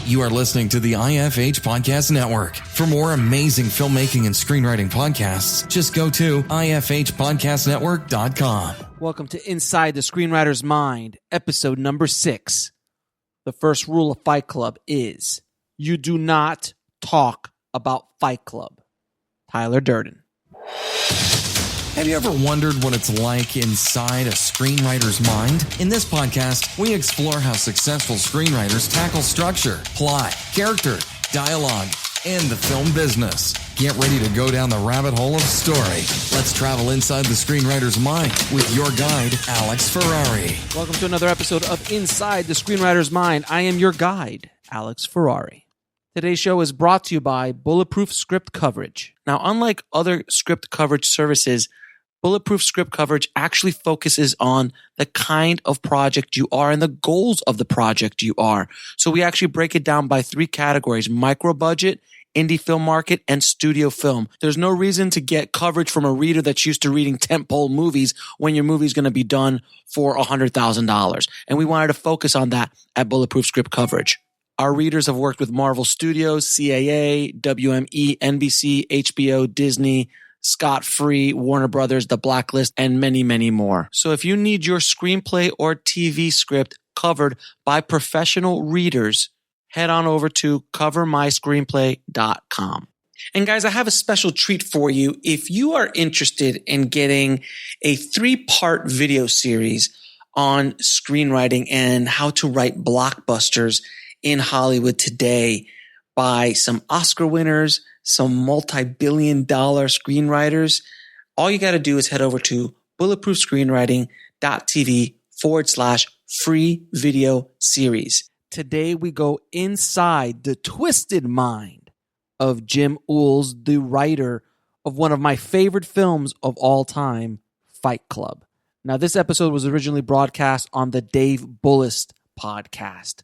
You are listening to the IFH Podcast Network. For more amazing filmmaking and screenwriting podcasts, just go to ifhpodcastnetwork.com. Welcome to Inside the Screenwriter's Mind, episode number 6. The first rule of Fight Club is you do not talk about Fight Club. Tyler Durden. Have you ever wondered what it's like inside a screenwriter's mind? In this podcast, we explore how successful screenwriters tackle structure, plot, character, dialogue, and the film business. Get ready to go down the rabbit hole of story. Let's travel inside the screenwriter's mind with your guide, Alex Ferrari. Welcome to another episode of Inside the Screenwriter's Mind. I am your guide, Alex Ferrari. Today's show is brought to you by Bulletproof Script Coverage. Now, unlike other script coverage services, Bulletproof Script Coverage actually focuses on the kind of project you are and the goals of the project you are. So we actually break it down by 3 categories: micro budget, indie film market, and studio film. There's no reason to get coverage from a reader that's used to reading tentpole movies when your movie's going to be done for $100,000. And we wanted to focus on that at Bulletproof Script Coverage. Our readers have worked with Marvel Studios, CAA, WME, NBC, HBO, Disney, Scott Free, Warner Brothers, The Blacklist, and many, many more. So if you need your screenplay or TV script covered by professional readers, head on over to covermyscreenplay.com. And guys, I have a special treat for you. If you are interested in getting a 3-part video series on screenwriting and how to write blockbusters in Hollywood today by some Oscar winners, some multi-billion-dollar screenwriters, all you got to do is head over to bulletproofscreenwriting.tv/free video series. Today we go inside the twisted mind of Jim Uhls, the writer of one of my favorite films of all time, Fight Club. Now, this episode was originally broadcast on the Dave Bullis Podcast.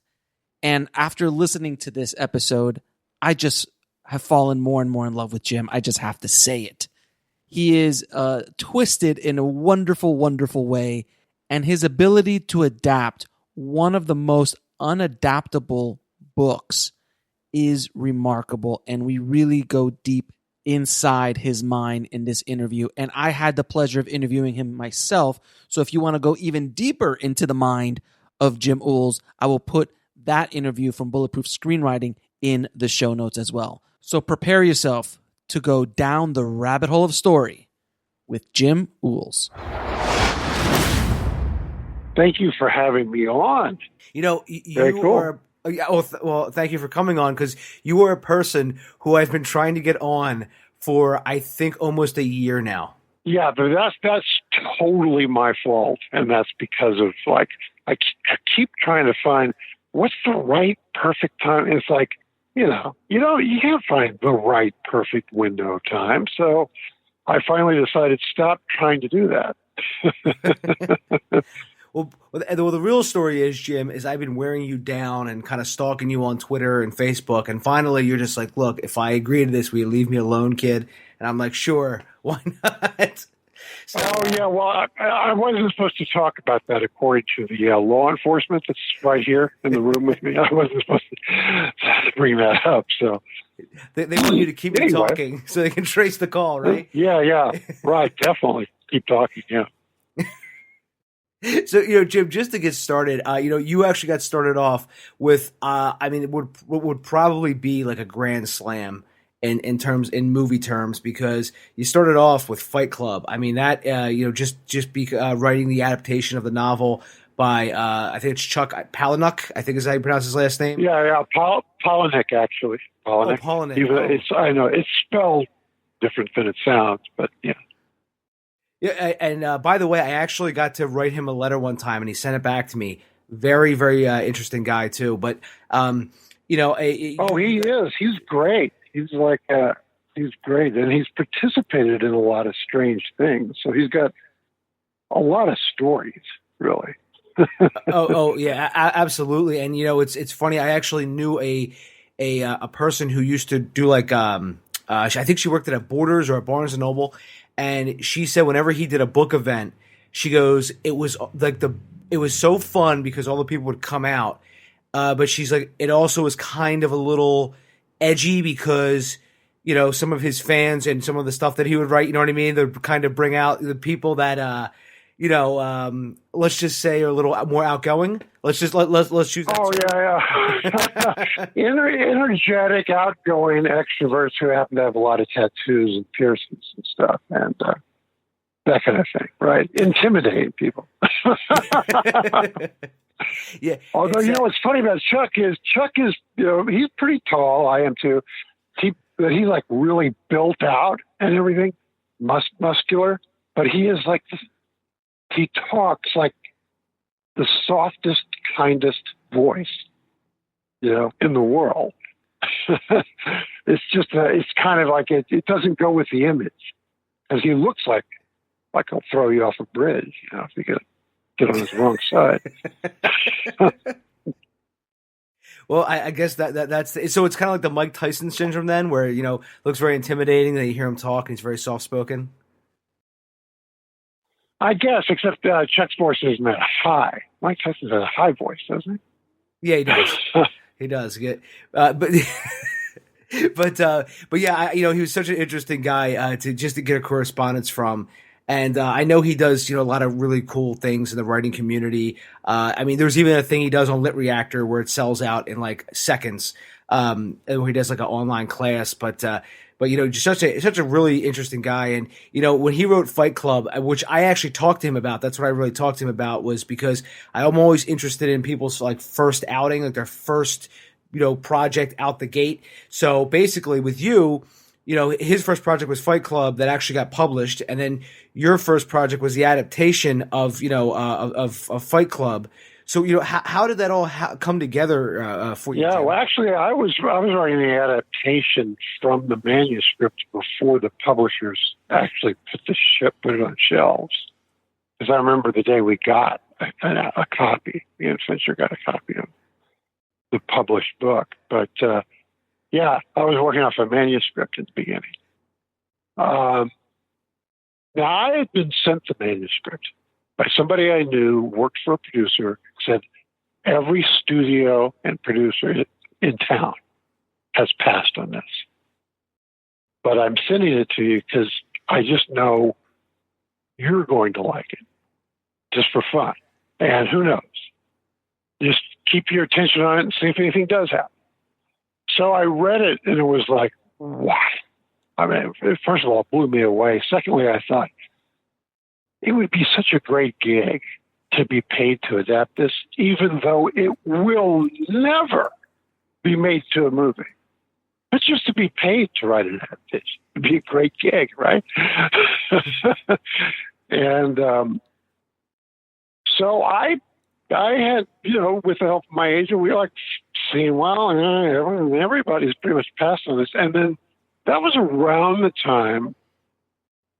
And after listening to this episode, I just have fallen more and more in love with Jim. I just have to say it. He is twisted in a wonderful, wonderful way. And his ability to adapt one of the most unadaptable books is remarkable. And we really go deep inside his mind in this interview. And I had the pleasure of interviewing him myself. So if you want to go even deeper into the mind of Jim Uhls, I will put that interview from Bulletproof Screenwriting in the show notes as well. So prepare yourself to go down the rabbit hole of story with Jim Uhls. Thank you for having me on. You know, Very cool. Well, thank you for coming on, because you are a person who I've been trying to get on for, I think, almost a year now. Yeah, but that's totally my fault, and that's because of, like, I keep trying to find what's the right perfect time. It's like, you can't find the right perfect window of time. So I finally decided stop trying to do that. Well, the real story is, Jim, is I've been wearing you down and kind of stalking you on Twitter and Facebook. And finally, you're just like, look, if I agree to this, will you leave me alone, kid? And I'm like, sure, why not? So, well, I wasn't supposed to talk about that according to the law enforcement that's right here in the room with me. I wasn't supposed to bring that up. So they want you to keep talking so they can trace the call, right? Yeah, right, definitely. Keep talking, yeah. So, Jim, just to get started, you actually got started off with, it would probably be like a grand slam in movie terms, because you started off with Fight Club. I mean, that, writing the adaptation of the novel by, I think it's Chuck Palahniuk, I think is how you pronounce his last name. Yeah, Palahniuk, actually. Palahniuk. Oh, Palahniuk. I know, it's spelled different than it sounds, but yeah. Yeah, and by the way, I actually got to write him a letter one time, and he sent it back to me. Very, very interesting guy too. But he is. He's great. He's great, and he's participated in a lot of strange things. So he's got a lot of stories, really. Yeah, absolutely. And it's funny. I actually knew a person who used to do I think she worked at a Borders or a Barnes and Noble. And she said whenever he did a book event, she goes, it was so fun because all the people would come out but she's like, it also is kind of a little edgy because, you know, some of his fans and some of the stuff that he would write, you know what I mean? They kind of bring out the people that, you know, let's just say are a little more outgoing. Let's choose that. Oh, yeah. Energetic, outgoing extroverts who happen to have a lot of tattoos and piercings and stuff, and that kind of thing, right? Intimidating people. Yeah. Although, you know, what's funny about Chuck is, you know, he's pretty tall. I am too. He's like really built out and everything, muscular, but he is like, he talks like the softest, kindest voice, you know, in the world. It's just, it's kind of like, it doesn't go with the image, because he looks like he'll throw you off a bridge, you know, if you get on his wrong side. Well, I guess that's so it's kind of like the Mike Tyson syndrome then, where, you know, looks very intimidating, then you hear him talk and he's very soft spoken. I guess, except Chuck's voice isn't that high. Mike Tyson has a high voice, doesn't he? Yeah, he does. He does. But yeah, you know, he was such an interesting guy to get a correspondence from. And I know he does, you know, a lot of really cool things in the writing community. I mean, there's even a thing he does on Lit Reactor where it sells out in like seconds, and where he does like an online class. But you know, just such a really interesting guy. And you know, when he wrote Fight Club, which I actually talked to him about, that's what I really talked to him about, was because I'm always interested in people's like first outing, like their first, you know, project out the gate. So basically, with you, you know, his first project was Fight Club that actually got published, and then your first project was the adaptation of, you know, of Fight Club. So, you know, how did that all come together for you? Yeah, Jim? well, actually, I was writing the adaptation from the manuscript before the publishers actually put it on shelves. Because I remember the day we got a copy. Me and Fincher got a copy of the published book, but. Yeah, I was working off a manuscript at the beginning. Now, I had been sent the manuscript by somebody I knew, worked for a producer, said, every studio and producer in town has passed on this. But I'm sending it to you because I just know you're going to like it, just for fun. And who knows? Just keep your attention on it and see if anything does happen. So I read it, and it was like, wow. I mean, first of all, it blew me away. Secondly, I thought it would be such a great gig to be paid to adapt this, even though it will never be made to a movie. But just to be paid to write an adaptation would be a great gig, right? And so I had, you know, with the help of my agent, we were like seeing, well, everybody's pretty much passed on this. And then that was around the time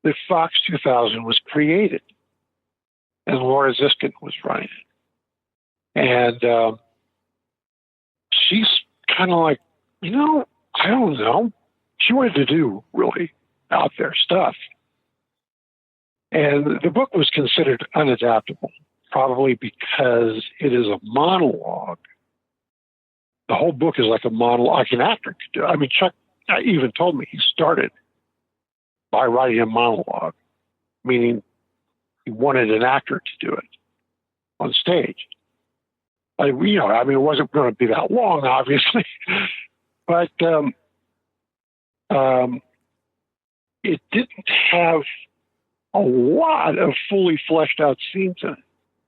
that Fox 2000 was created and Laura Ziskin was running it. And she's kind of like, you know, I don't know. She wanted to do really out there stuff. And the book was considered unadaptable, probably because it is a monologue. The whole book is like a monologue, like an actor could do. I mean, Chuck even told me he started by writing a monologue, meaning he wanted an actor to do it on stage. You know, I mean, it wasn't going to be that long, obviously, but it didn't have a lot of fully fleshed out scenes in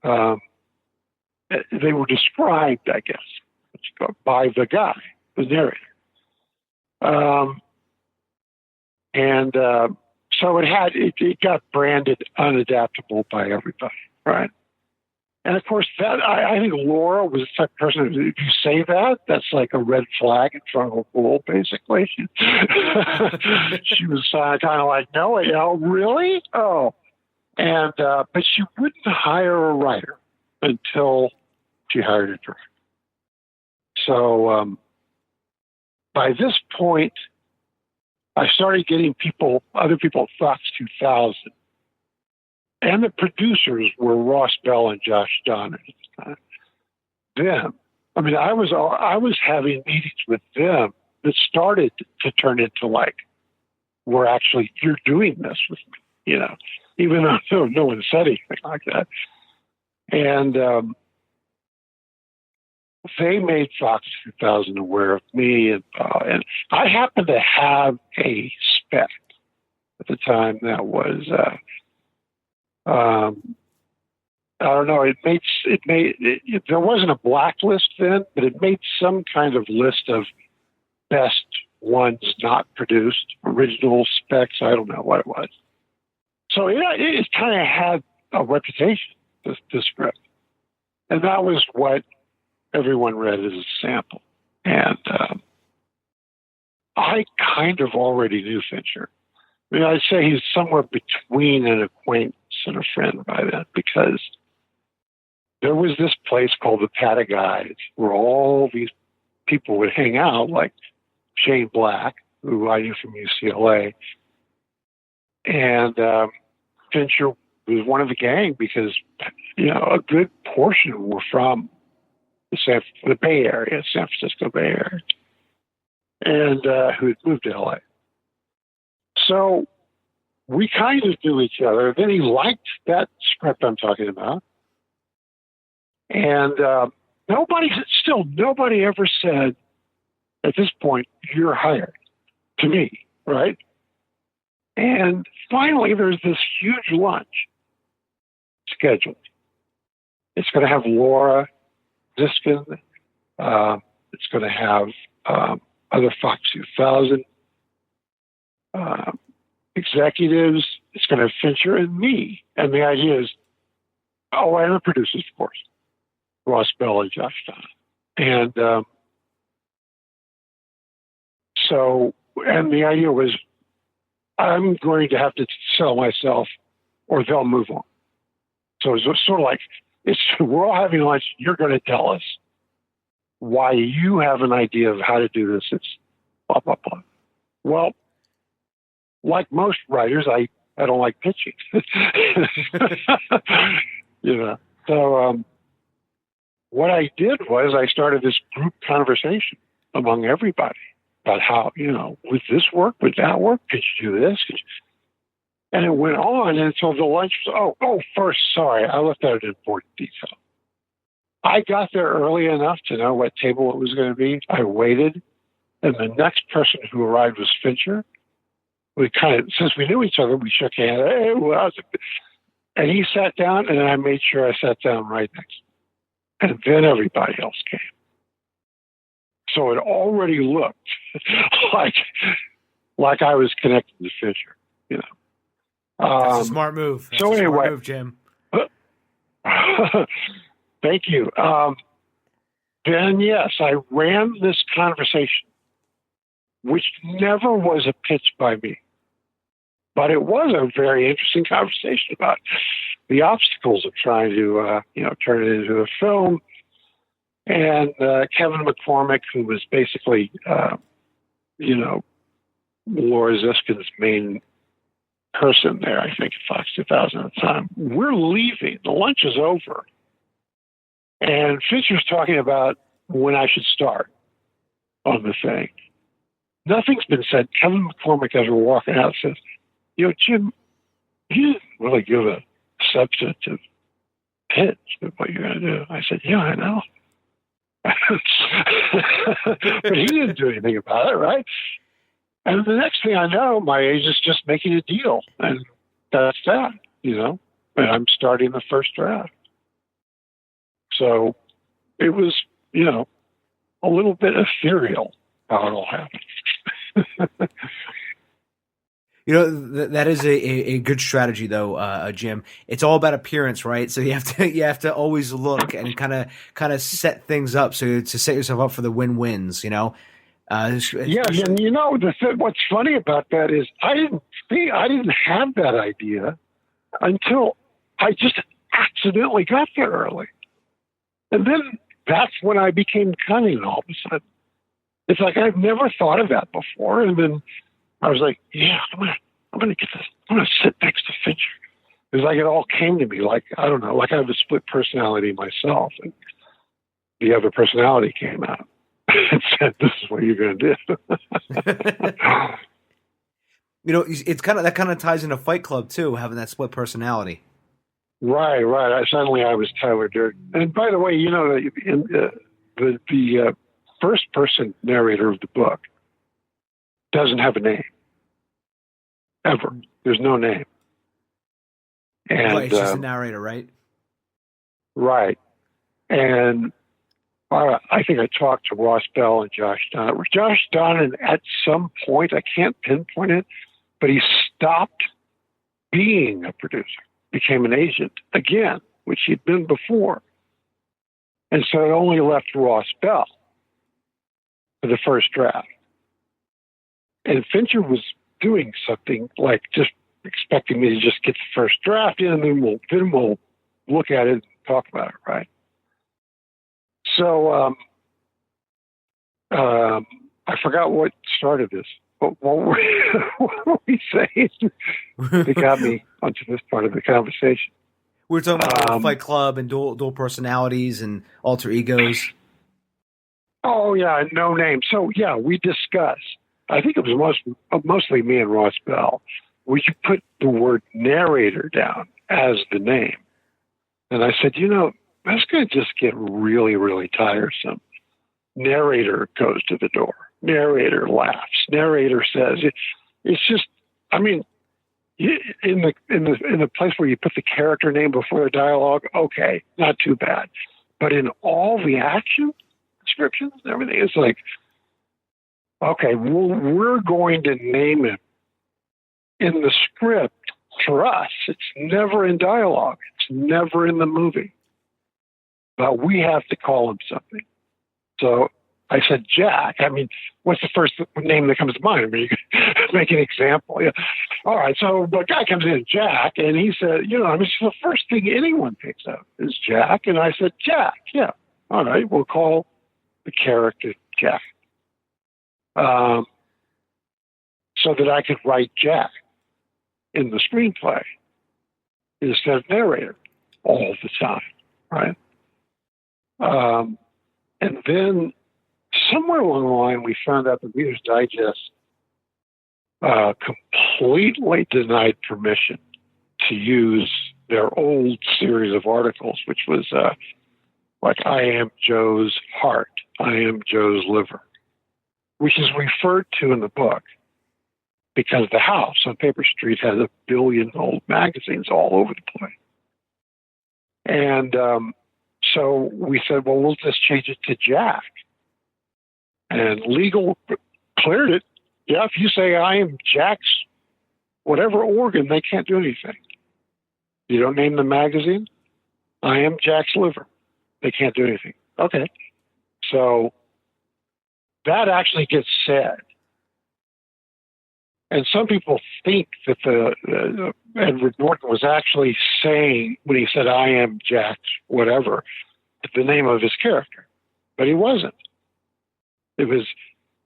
it. They were described, I guess, by the guy, the narrator. So it got branded unadaptable by everybody, right? And of course, that I think Laura was the type of person, if you say that, that's like a red flag in front of a bull, basically. She was kind of like, no, you know, really? Oh. And, but she wouldn't hire a writer until she hired a director. So, by this point, I started getting other people at Fox 2000. And the producers were Ross Bell and Josh Donner at the time. Them I mean, I was having meetings with them that started to turn into like, you're doing this with me, even though no one said anything like that. And they made Fox 2000 aware of me, and I happened to have a spec at the time that was, I don't know, there wasn't a blacklist then, but it made some kind of list of best ones not produced, original specs. I don't know what it was. So it kind of had a reputation, the script. And that was what everyone read as a sample. And I kind of already knew Fincher. I mean, I'd say he's somewhere between an acquaintance and a friend by then, because there was this place called the Pat of Guys where all these people would hang out, like Shane Black, who I knew from UCLA. And Fincher was one of the gang because, a good portion were from the Bay Area, San Francisco Bay Area, and who had moved to LA. So we kind of knew each other. Then he liked that script I'm talking about. And nobody ever said, at this point, you're hired, to me, right? And finally, there's this huge lunch scheduled. It's going to have Laura Ziskin. It's going to have other Fox 2000 executives. It's going to have Fincher and me. And the idea is, and the producers, of course, Ross Bell and Josh Don. And and the idea was, I'm going to have to sell myself or they'll move on. So it's sort of like, we're all having lunch. You're going to tell us why you have an idea of how to do this. It's blah, blah, blah. Well, like most writers, I don't like pitching. So what I did was I started this group conversation among everybody about how, would this work? Would that work? Could you do this? And it went on until the lunch was, first, sorry, I left out an important detail. I got there early enough to know what table it was going to be. I waited, and the next person who arrived was Fincher. We since we knew each other, we shook hands. Hey, and he sat down, and I made sure I sat down right next to him. And then everybody else came. So it already looked like I was connected to Fincher, That's a smart move. That's a smart move, Jim. Thank you. Then, yes, I ran this conversation, which never was a pitch by me. But it was a very interesting conversation about the obstacles of trying to, turn it into a film. And Kevin McCormick, who was basically, Laura Ziskin's main person there, I think, at Fox 2000 at the time. We're leaving. The lunch is over. And Fincher's talking about when I should start on the thing. Nothing's been said. Kevin McCormick, as we're walking out, says, Jim, you didn't really give a substantive pitch of what you're going to do. I said, yeah, I know. But he didn't do anything about it, right? And the next thing I know, my agent's just making a deal. And that's that, And I'm starting the first draft. So it was, a little bit ethereal how it all happened. That is a good strategy, though, Jim. It's all about appearance, right? So you have to always look and kind of set things up to set yourself up for the win-wins. Yes, and what's funny about that is I didn't have that idea until I just accidentally got there early, and then that's when I became Cunning all of a sudden. It's like I've never thought of that before, and then I was like, yeah, I'm gonna get this. I'm gonna sit next to Fincher. It's like it all came to me, like I don't know, like I have a split personality myself, and the other personality came out and said, "This is what you're going to do." You know, it's that kind of ties into Fight Club too, having that split personality. Right. Suddenly I was Tyler Durden. And by the way, you know, the first person narrator of the book doesn't have a name. Ever. There's no name. And, right, it's just a narrator, right? Right. And I think I talked to Ross Bell and Josh Donnan. Josh Donnan, at some point, I can't pinpoint it, but he stopped being a producer, became an agent again, which he'd been before. And so it only left Ross Bell for the first draft. And Fincher was doing something like just expecting me to just get the first draft in, and then we'll look at it and talk about it, right? So I forgot what started this. What were we saying? They got me onto this part of the conversation. We were talking about Fight Club and dual personalities and alter egos. Oh, yeah, no name. So, yeah, we discussed. I think it was mostly me and Ross Bell. We should put the word narrator down as the name. And I said, you know, that's going to just get really, really tiresome. Narrator goes to the door. Narrator laughs. Narrator says, it's just, I mean, in the place where you put the character name before the dialogue, okay, not too bad. But in all the action descriptions and everything, it's like, okay, we're going to name him in the script for us. It's never in dialogue. It's never in the movie. But we have to call him something. So I said, Jack. I mean, what's the first name that comes to mind? I mean, you can make an example. Yeah. All right, so the guy comes in, Jack, and he said, you know, I mean, it's the first thing anyone picks up is Jack. And I said, Jack, yeah. All right, we'll call the character Jack. So that I could write Jack in the screenplay instead of narrator all the time, right? And then somewhere along the line, we found out that Reader's Digest completely denied permission to use their old series of articles, which was like, I am Joe's heart, I am Joe's liver, which is referred to in the book because the house on Paper Street has 1 billion old magazines all over the place. And so we said, well, we'll just change it to Jack. And legal cleared it. Yeah, if you say I am Jack's whatever organ, they can't do anything. You don't name the magazine, I am Jack's liver. They can't do anything. Okay. So that actually gets said. And some people think that Edward Norton was actually saying, when he said, I am Jack's whatever, the name of his character. But he wasn't. It was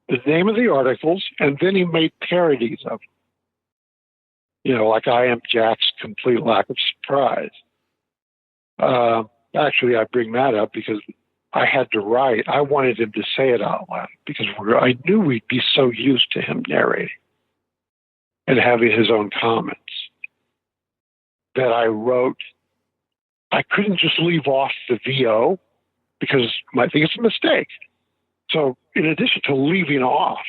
the name of the articles, and then he made parodies of them. You know, like I am Jack's complete lack of surprise. Actually, I bring that up because I had to write. I wanted him to say it out loud because I knew we'd be so used to him narrating and having his own comments that I wrote. I couldn't just leave off the VO because I think it's a mistake. So in addition to leaving off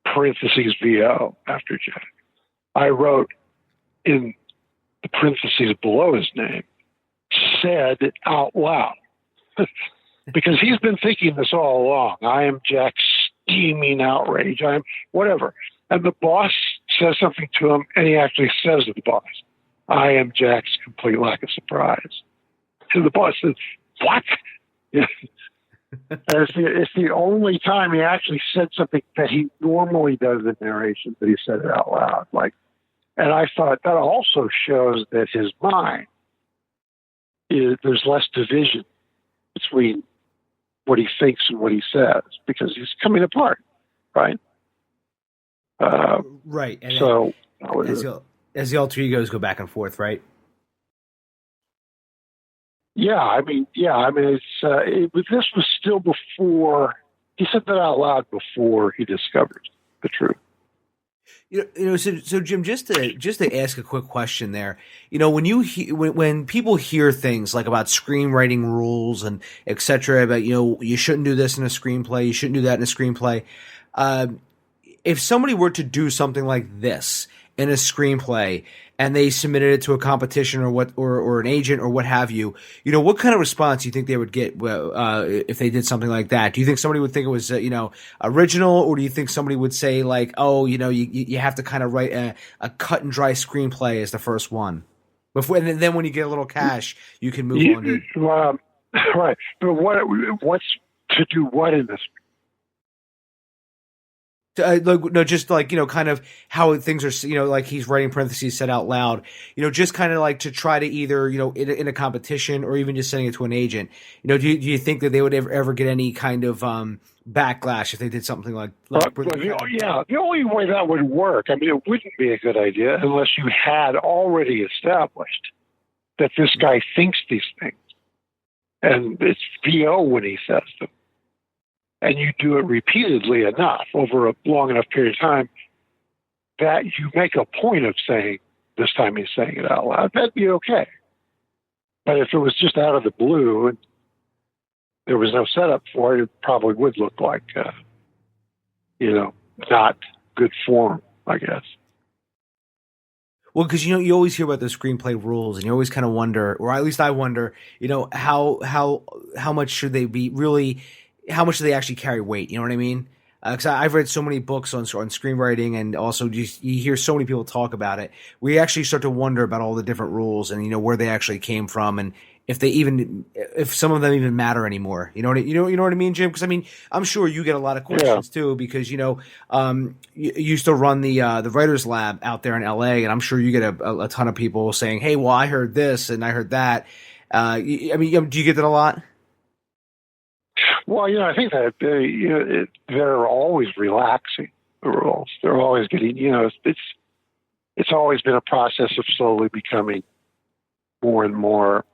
parentheses VO after Jack, I wrote in the parentheses below his name, said out loud. Because he's been thinking this all along. I am Jack's steaming outrage. I am whatever. And the boss says something to him, and he actually says to the boss, I am Jack's complete lack of surprise. And the boss says, what? Yeah. It's the only time he actually said something that he normally does in narration, that he said it out loud. And I thought that also shows that his mind there's less division between what he thinks and what he says because he's coming apart, right? Right. And so as the alter egos go back and forth, right? This was still before he said that out loud before he discovered the truth. So Jim, just to ask a quick question there, when when people hear things like about screenwriting rules and et cetera, about, you shouldn't do this in a screenplay, you shouldn't do that in a screenplay. If somebody were to do something like this in a screenplay and they submitted it to a competition or an agent or what have you, what kind of response do you think they would get if they did something like that? Do you think somebody would think it was original, or do you think somebody would say like, oh, you have to kind of write a cut and dry screenplay as the first one before, and then when you get a little cash, you can move on to right. But what's to do what in this? Kind of how things are, like he's writing parentheses said out loud, just kind of like to try to either, in a competition or even just sending it to an agent. Do you think that they would ever get any kind of backlash if they did something like the only way that would work, it wouldn't be a good idea unless you had already established that this guy thinks these things. And it's VO when he says them. And you do it repeatedly enough over a long enough period of time that you make a point of saying, this time he's saying it out loud, that'd be okay. But if it was just out of the blue and there was no setup for it, it probably would look like, not good form, I guess. Well, because you always hear about the screenplay rules, and you always kind of wonder, or at least I wonder, how much should they be really? How much do they actually carry weight? You know what I mean? Because I've read so many books on screenwriting, and also you hear so many people talk about it. We actually start to wonder about all the different rules and where they actually came from, and if some of them even matter anymore. You know what I mean, Jim? Because I'm sure you get a lot of questions too, because you used to run the writers lab out there in LA, and I'm sure you get a ton of people saying, "Hey, well, I heard this and I heard that." Do you get that a lot? Well, I think that they're always relaxing the rules. They're always getting, it's always been a process of slowly becoming more and more,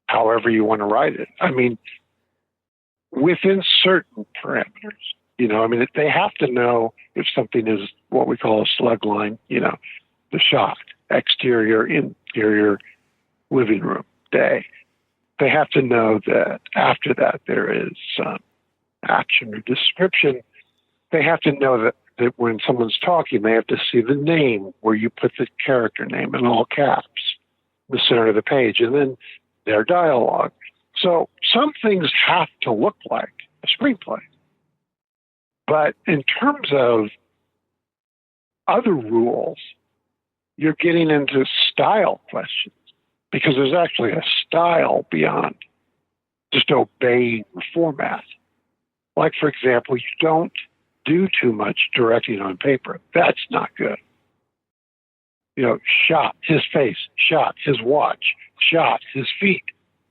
however you want to write it. Within certain parameters, they have to know if something is what we call a slug line, the shot, exterior, interior, living room, day. They have to know that after that there is action or description. They have to know that when someone's talking, they have to see the name where you put the character name in all caps, the center of the page, and then their dialogue. So some things have to look like a screenplay. But in terms of other rules, you're getting into style questions. Because there's actually a style beyond just obeying the format. Like, for example, you don't do too much directing on paper. That's not good. Shot, his face, shot, his watch, shot, his feet,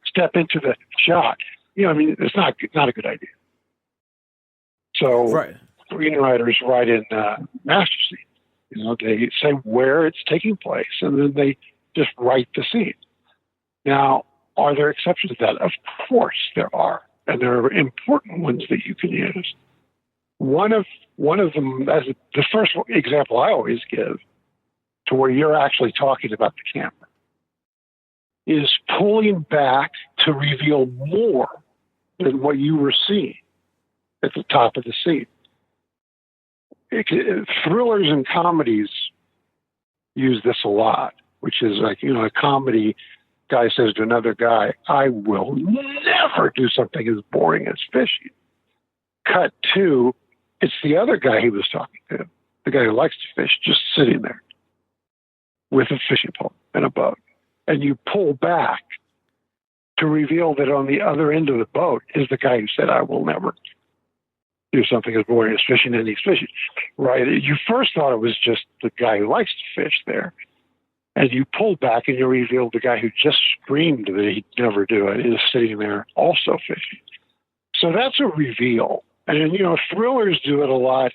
step into the shot. It's not a good idea. So screenwriters write in master scenes. They say where it's taking place, and then they just write the scene. Now, are there exceptions to that? Of course there are, and there are important ones that you can use. One of them, as the first example I always give, to where you're actually talking about the camera, is pulling back to reveal more than what you were seeing at the top of the scene. Thrillers and comedies use this a lot, which is like, a comedy guy says to another guy, I will never do something as boring as fishing. Cut to, it's the other guy he was talking to, the guy who likes to fish, just sitting there with a fishing pole and a boat. And you pull back to reveal that on the other end of the boat is the guy who said, I will never do something as boring as fishing, and he's fishing. Right? You first thought it was just the guy who likes to fish there. And you pull back and you reveal the guy who just screamed that he'd never do it is sitting there also fishing. So that's a reveal. And, thrillers do it a lot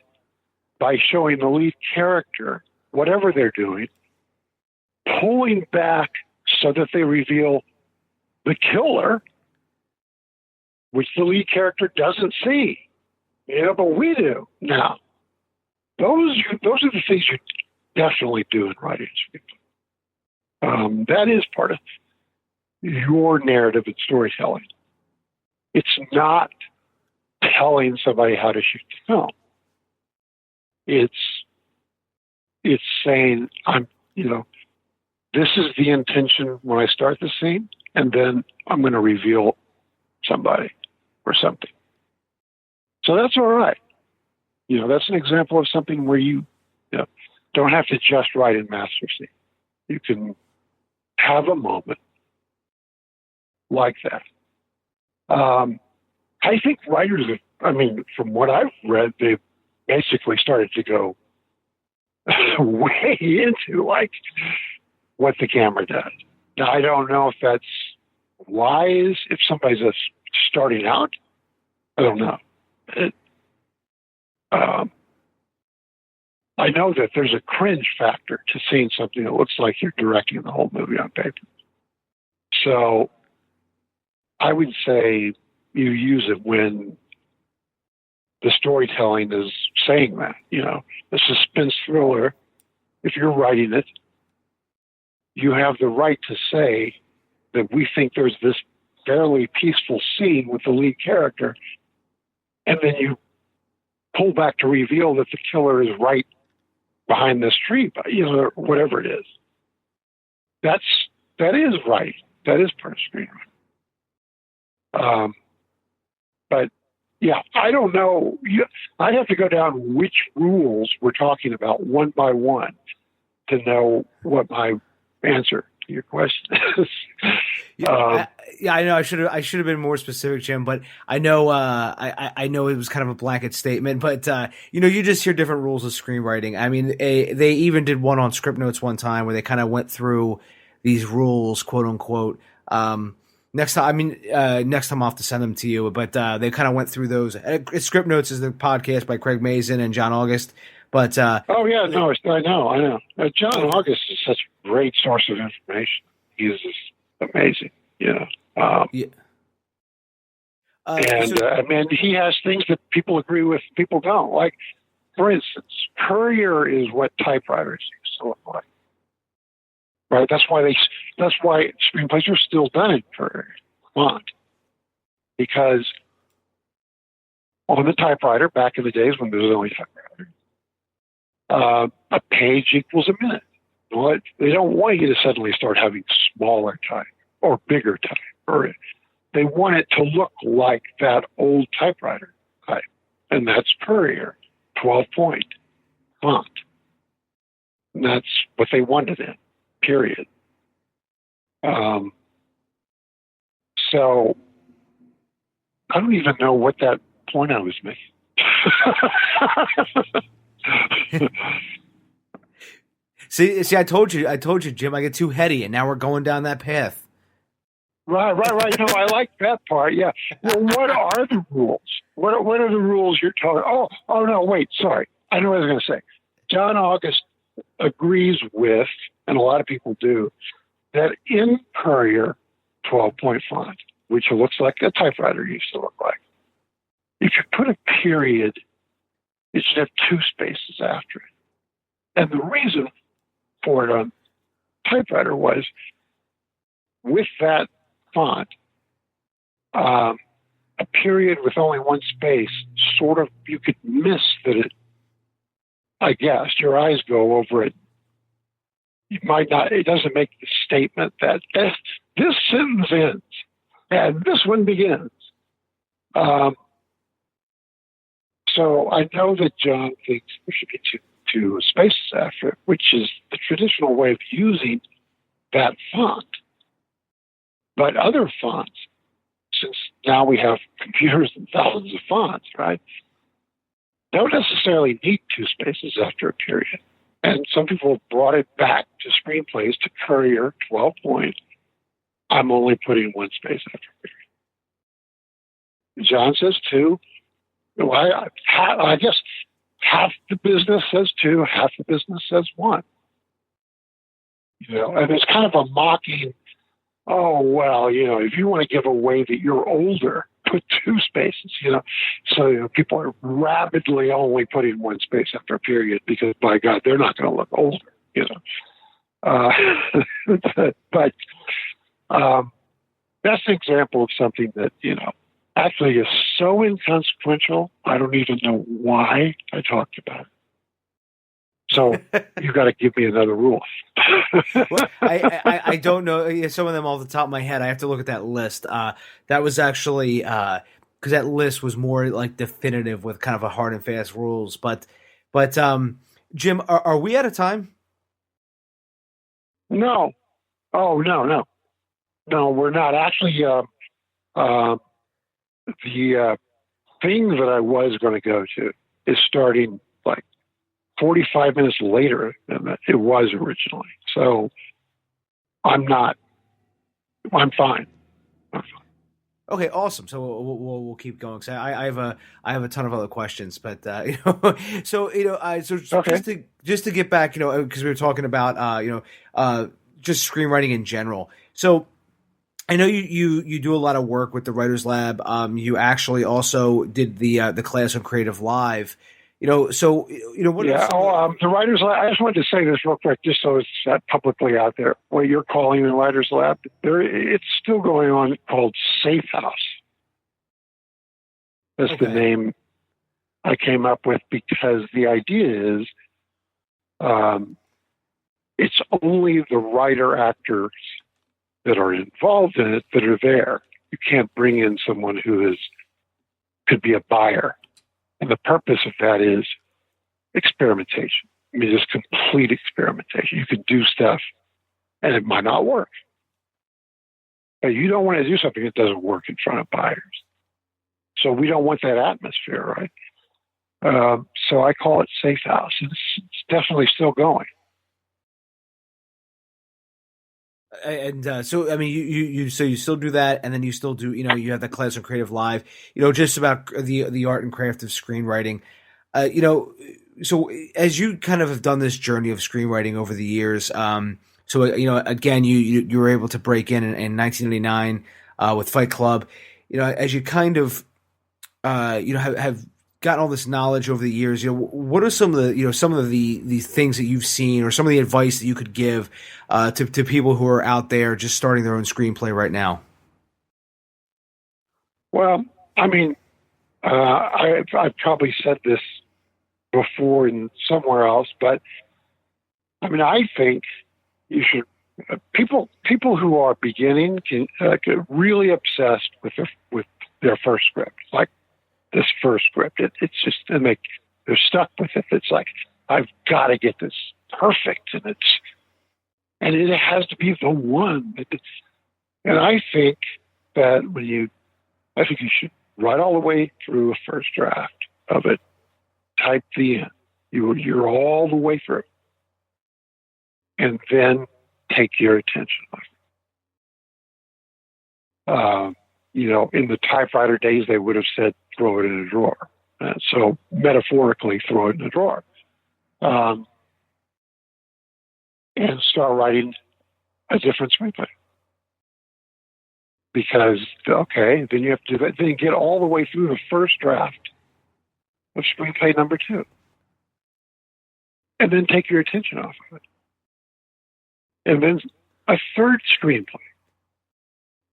by showing the lead character, whatever they're doing, pulling back so that they reveal the killer, which the lead character doesn't see. But we do. Now, those are the things you definitely do in writing. That is part of your narrative and storytelling. It's not telling somebody how to shoot the film. It's saying, this is the intention when I start the scene, and then I'm going to reveal somebody or something. So that's all right. That's an example of something where you don't have to just write in master scene. You can have a moment like that. I think writers, from what I've read, they've basically started to go way into what the camera does. Now, I don't know if that's wise if somebody's just starting out. I don't know. I know that there's a cringe factor to seeing something that looks like you're directing the whole movie on paper. So I would say you use it when the storytelling is saying that. The suspense thriller, if you're writing it, you have the right to say that we think there's this fairly peaceful scene with the lead character, and then you pull back to reveal that the killer is right behind this tree, or whatever it is. That is right. That is part of screenwriting. But yeah, I don't know. I'd have to go down which rules we're talking about one by one to know what my answer to your question is. I know. I should have been more specific, Jim. But I know. I know it was kind of a blanket statement. But you just hear different rules of screenwriting. They even did one on Script Notes one time where they kind of went through these rules, quote unquote. Next time I'll have to send them to you. But they kind of went through those. Script Notes is the podcast by Craig Mazin and John August. But I know. John August is such a great source of information. He's just amazing. He has things that people agree with, people don't. Like, for instance, Courier is what typewriters used to look like. Right? That's why screenplays are still done in Courier font. Because on the typewriter, back in the days when there was only typewriter, a page equals a minute. They don't want you to suddenly start having smaller type or bigger type. Or they want it to look like that old typewriter type. And that's Courier, 12-point font. And that's what they wanted in, period. So I don't even know what that point I was making. See, I told you, Jim, I get too heady, and now we're going down that path. Right. No, I like that part. Yeah. Well, what are the rules? What are the rules you're talking? Oh no, wait, sorry. I know what I was going to say. John August agrees with, and a lot of people do, that in Courier, 12-point font, which looks like a typewriter used to look like, if you put a period, it should have 2 spaces after it. And the reason for it on typewriter was, with that font, a period with only 1 space, sort of, you could miss that it, I guess, your eyes go over it. You might not, it doesn't make the statement that this sentence ends and this one begins. So I know that John thinks there should be two spaces after it, which is the traditional way of using that font. But other fonts, since now we have computers and thousands of fonts, right, don't necessarily need 2 spaces after a period. And some people have brought it back to screenplays, to Courier, 12-point. I'm only putting 1 space after a period. John says 2. Well, I guess half the business says 2, half the business says 1. And it's kind of a mocking Oh, well, if you want to give away that you're older, put two spaces, So people are rapidly only putting one space after a period because, by God, they're not going to look older, But that's an example of something that, actually is so inconsequential, I don't even know why I talked about it. So you got to give me another rule. Well, I don't know some of them off the top of my head. I have to look at that list. That was actually because that list was more like definitive with kind of a hard and fast rules. But Jim, are we out of time? No. Oh, no, we're not. Actually, the thing that I was going to go to is starting like 45 minutes later than it was originally. So I'm fine. Okay, awesome. So we'll keep going. So I have a ton of other questions, but so okay. just to get back, because we were talking about just screenwriting in general. So I know you do a lot of work with the Writers Lab. You actually also did the class on Creative Live. What the Writers Lab. I just wanted to say this real quick, just so it's publicly out there. What you're calling the Writers Lab, it's still going on, called Safe House. That's the name I came up with because the idea is, it's only the writer actors that are involved in it that are there. You can't bring in someone who could be a buyer. And the purpose of that is experimentation. I mean, just complete experimentation. You can do stuff and it might not work. But you don't want to do something that doesn't work in front of buyers. So we don't want that atmosphere, right? So I call it Safe House. And it's definitely still going. And so, I mean, you still do that, and then you still do, you have the class on Creative Live, just about the art and craft of screenwriting. So as you kind of have done this journey of screenwriting over the years, again, you were able to break in 1989 with Fight Club. As you kind of have gotten all this knowledge over the years, what are some of the things that you've seen, or some of the advice that you could give to people who are out there just starting their own screenplay right now? Well, I mean, I've probably said this before in somewhere else, but I mean, I think you should. People who are beginning can get really obsessed with their first script, like this first script. It's just, and they're stuck with it. It's like, I've got to get this perfect, and it has to be the one. And I think that you should write all the way through a first draft of it, type the end. You're all the way through, and then take your attention off it. In the typewriter days, they would have said, throw it in a drawer. So metaphorically, throw it in a drawer. And start writing a different screenplay. Because, then you have to do that. Then you get all the way through the first draft of screenplay number 2. And then take your attention off of it. And then a third screenplay,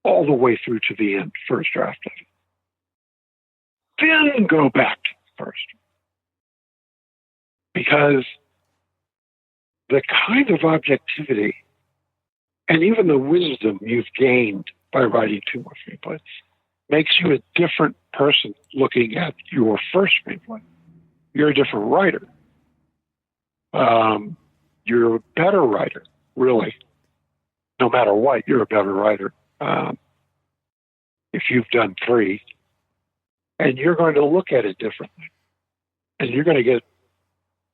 all the way through to the end, first draft of it. Then go back to the first. Because the kind of objectivity and even the wisdom you've gained by writing 2 more screenplays makes you a different person looking at your first screenplay. You're a different writer. You're a better writer, really. No matter what, you're a better writer. If you've done 3, and you're going to look at it differently, and you're going to get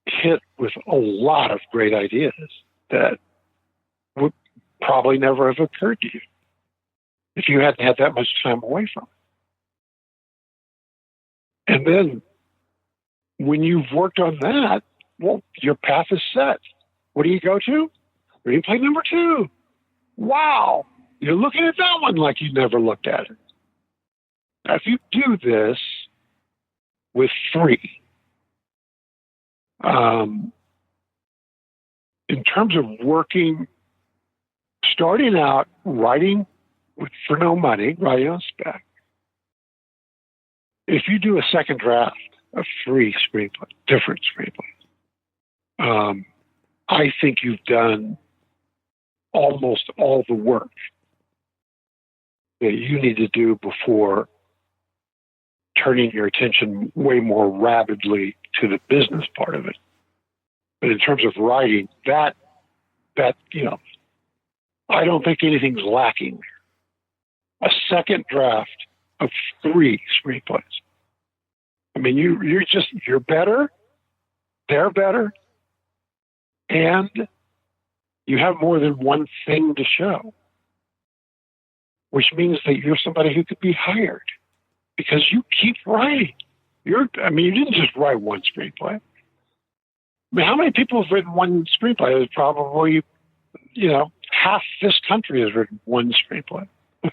hit with a lot of great ideas that would probably never have occurred to you if you hadn't had that much time away from it. And then when you've worked on that, well, your path is set. What do you go to? Screenplay number 2. Wow. You're looking at that one like you never looked at it. Now, if you do this with 3, in terms of starting out writing for no money, writing on spec, if you do a second draft of 3 different screenplays, I think you've done almost all the work that you need to do before turning your attention way more rapidly to the business part of it. But in terms of writing, that I don't think anything's lacking there. A second draft of 3 screenplays. I mean, you're better, they're better, and you have more than one thing to show, which means that you're somebody who could be hired because you keep writing. You didn't just write one screenplay. I mean, how many people have written one screenplay? There's probably, half this country has written one screenplay. But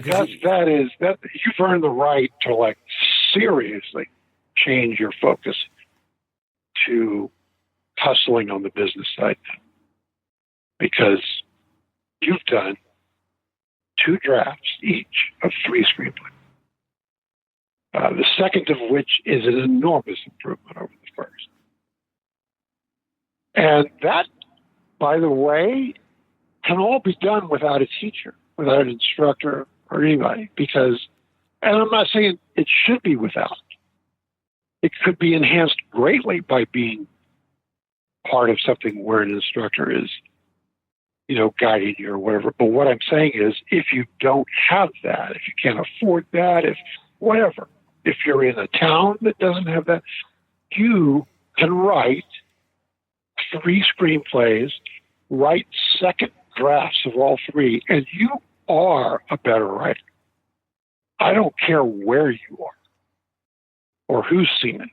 that you've earned the right to seriously change your focus to hustling on the business side now, because you've done 2 drafts each of 3 screenplays. The second of which is an enormous improvement over the first. And that, by the way, can all be done without a teacher, without an instructor or anybody, and I'm not saying it should be without. It could be enhanced greatly by being part of something where an instructor is, guiding you or whatever. But what I'm saying is, if you don't have that, if you can't afford that, if you're in a town that doesn't have that, you can write 3 screenplays, write second drafts of all 3, and you are a better writer. I don't care where you are or who's seen it.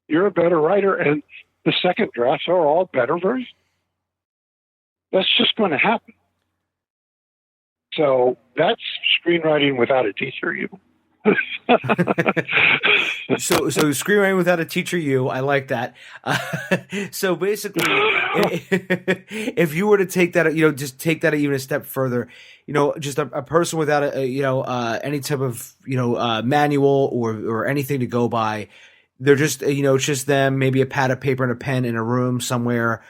You're a better writer, and the second drafts are all better versions. That's just going to happen. So that's screenwriting without a teacher, So screenwriting without a teacher, I like that. So basically, if you were to take that, just take that even a step further, just a person without any type of manual or anything to go by, they're just it's just them, maybe a pad of paper and a pen in a room somewhere.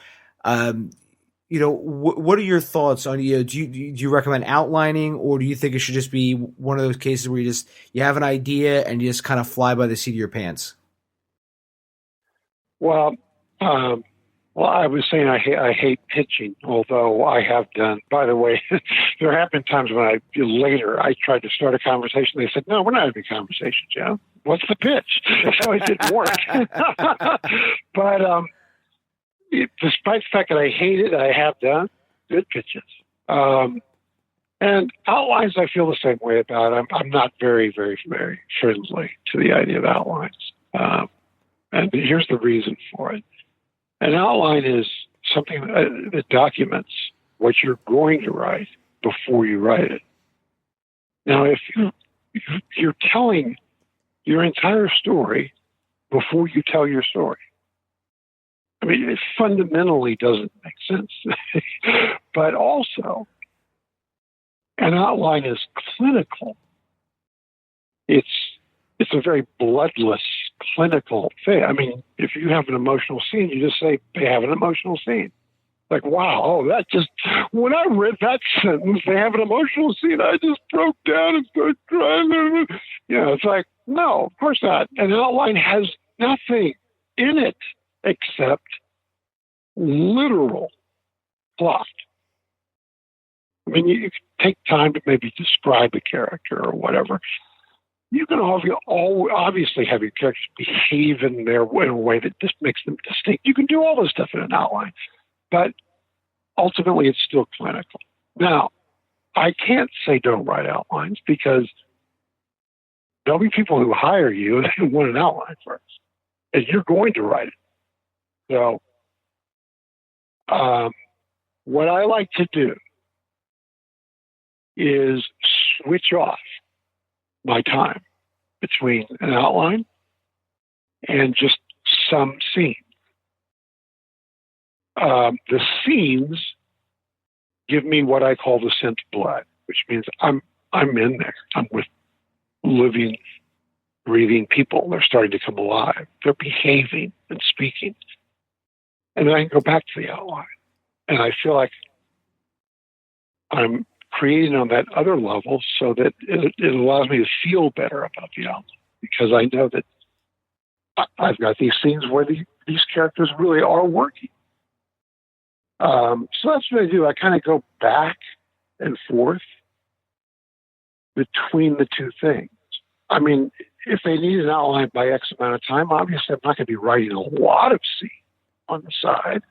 What are your thoughts on, do you recommend outlining, or do you think it should just be one of those cases where you have an idea and you just kind of fly by the seat of your pants? Well, I was saying I hate pitching, although I have done. By the way, there have been times when I tried to start a conversation. They said, "No, we're not having a conversation, Joe. What's the pitch?" So it didn't work. But despite the fact that I hate it, I have done good pitches. And outlines, I feel the same way about. I'm not very, very, very friendly to the idea of outlines. And here's the reason for it. An outline is something that documents what you're going to write before you write it. Now, if you're telling your entire story before you tell your story, I mean, it fundamentally doesn't make sense. But also, an outline is clinical. It's a very bloodless, clinical thing. I mean, if you have an emotional scene, you just say, they have an emotional scene. Like, wow, when I read that sentence, they have an emotional scene, I just broke down and started crying. It's like, no, of course not. An outline has nothing in it except literal plot. I mean, you take time to maybe describe a character or whatever. You can obviously have your characters behave in a way that just makes them distinct. You can do all this stuff in an outline, but ultimately it's still clinical. Now, I can't say don't write outlines, because there'll be people who hire you and want an outline first, and you're going to write it. So What I like to do is switch off my time between an outline and just some scene. The scenes give me what I call the scent of blood, which means I'm in there. I'm with living, breathing people. They're starting to come alive. They're behaving and speaking. And then I can go back to the outline. And I feel like I'm creating on that other level so that it allows me to feel better about the outline, because I know that I've got these scenes where these characters really are working. So that's what I do. I kind of go back and forth between the two things. I mean, if they need an outline by X amount of time, obviously I'm not going to be writing a lot of scenes on the side,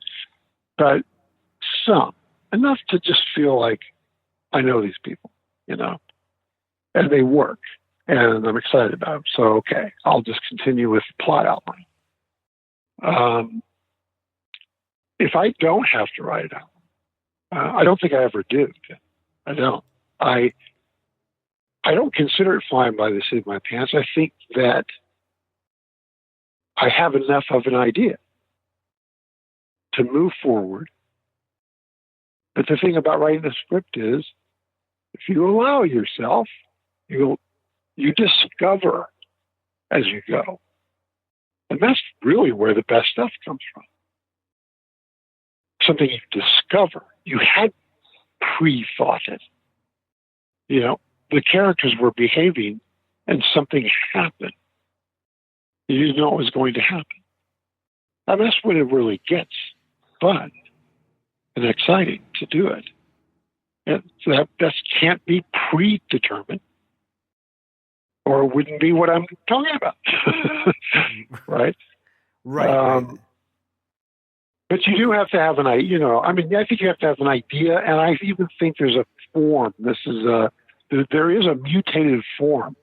but some, enough to just feel like I know these people, and they work, and I'm excited about them. So, okay, I'll just continue with the plot outline. If I don't have to write it out, I don't think I ever do. I don't. I don't consider it flying by the seat of my pants. I think that I have enough of an idea to move forward. But the thing about writing a script is, if you allow yourself, you discover as you go. And that's really where the best stuff comes from. Something you discover. You had pre-thought it. The characters were behaving and something happened. You didn't know it was going to happen. And that's when it really gets fun and exciting to do it. And so that can't be predetermined, or it wouldn't be what I'm talking about. Right? Right. But you do have to have I think you have to have an idea, and I even think there's a form. There is a mutated form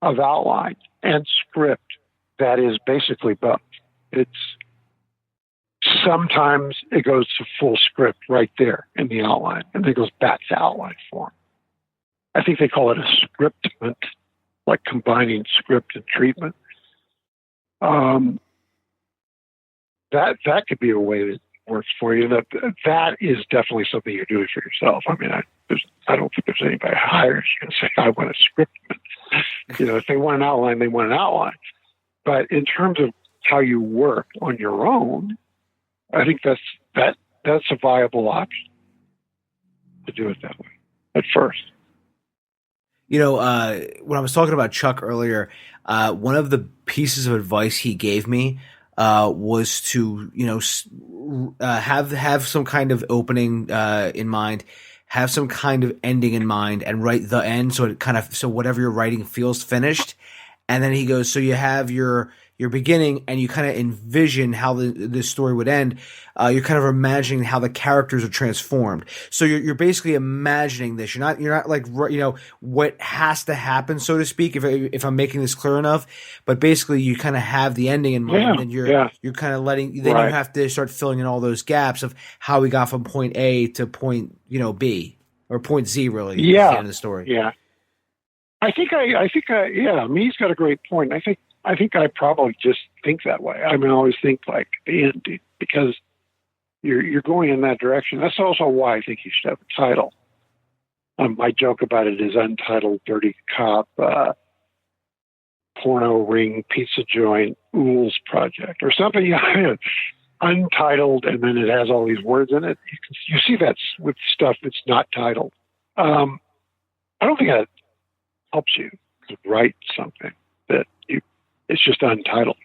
of outline and script that is basically both. Sometimes it goes to full script right there in the outline, and then it goes back to outline form. I think they call it a scriptment, like combining script and treatment. That could be a way that works for you. That is definitely something you're doing for yourself. I mean, I don't think there's anybody hires you and say, I want a scriptment. If they want an outline, they want an outline. But in terms of how you work on your own, I think that's a viable option to do it that way at first. When I was talking about Chuck earlier, one of the pieces of advice he gave me was to have some kind of opening in mind, have some kind of ending in mind, and write the end so whatever you're writing feels finished. And then he goes, so you have your beginning, and you kind of envision how the story would end. You're kind of imagining how the characters are transformed. So you're basically imagining this. You're not like, what has to happen, so to speak, if I'm making this clear enough. But basically, you kind of have the ending in mind, and you're kind of letting. Then you have to start filling in all those gaps of how we got from point A to point B, or point Z, really. At the end of the story. Yeah. I think he's got a great point. I think I probably just think that way. I always think like the ending, because you're going in that direction. That's also why I think you should have a title. My joke about it is Untitled Dirty Cop, Porno Ring Pizza Joint Uhls Project or something. Untitled, and then it has all these words in it. You see that with stuff that's not titled. I don't think that helps you to write something that it's just untitled.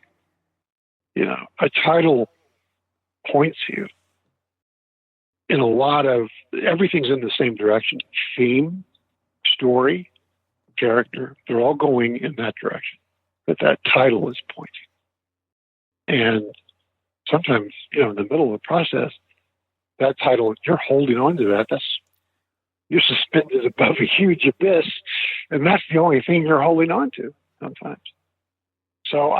A title points you in a lot of, everything's in the same direction. Theme, story, character, they're all going in that direction. But that title is pointing. And sometimes, in the middle of the process, that title, you're holding on to that. You're suspended above a huge abyss, and that's the only thing you're holding on to sometimes. So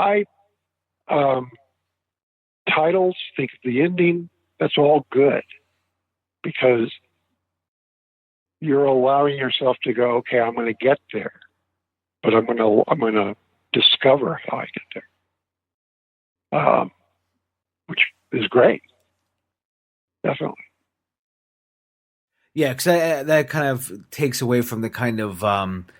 titles, think of the ending, That's all good, because you're allowing yourself to go, okay, I'm going to get there, but I'm going to discover how I get there, which is great, definitely. Yeah, because that kind of takes away from the kind of,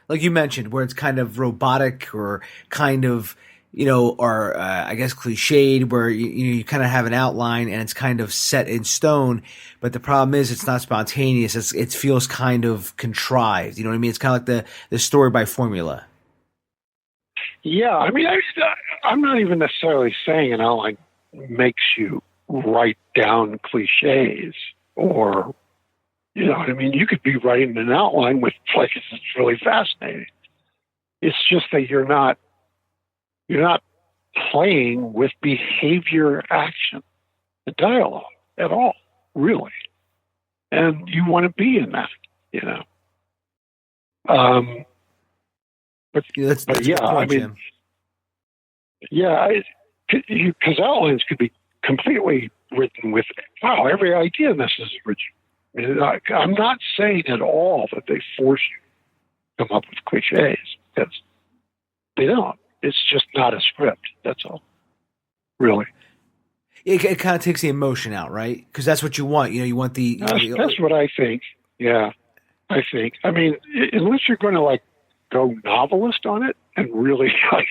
like you mentioned, where it's kind of robotic or kind of, or I guess cliched, where you kind of have an outline and it's kind of set in stone. But the problem is it's not spontaneous. It feels kind of contrived. You know what I mean? It's kind of like the story by formula. Yeah, I mean, I'm not even necessarily saying an outline makes you write down cliches or, you know what I mean? You could be writing an outline with places that's really fascinating. It's just that you're not playing with behavior, action, and dialogue at all, really. And you want to be in that, But yeah, I mean, Jim. Yeah, because outlines could be completely written with, wow, every idea in this is original. I'm not saying at all that they force you to come up with cliches, because they don't. It's just not a script. That's all, really. It kind of takes the emotion out, right? Because that's what you want. You want the. That's what I think. Yeah, I think. I mean, unless you're going to go novelist on it and really, right?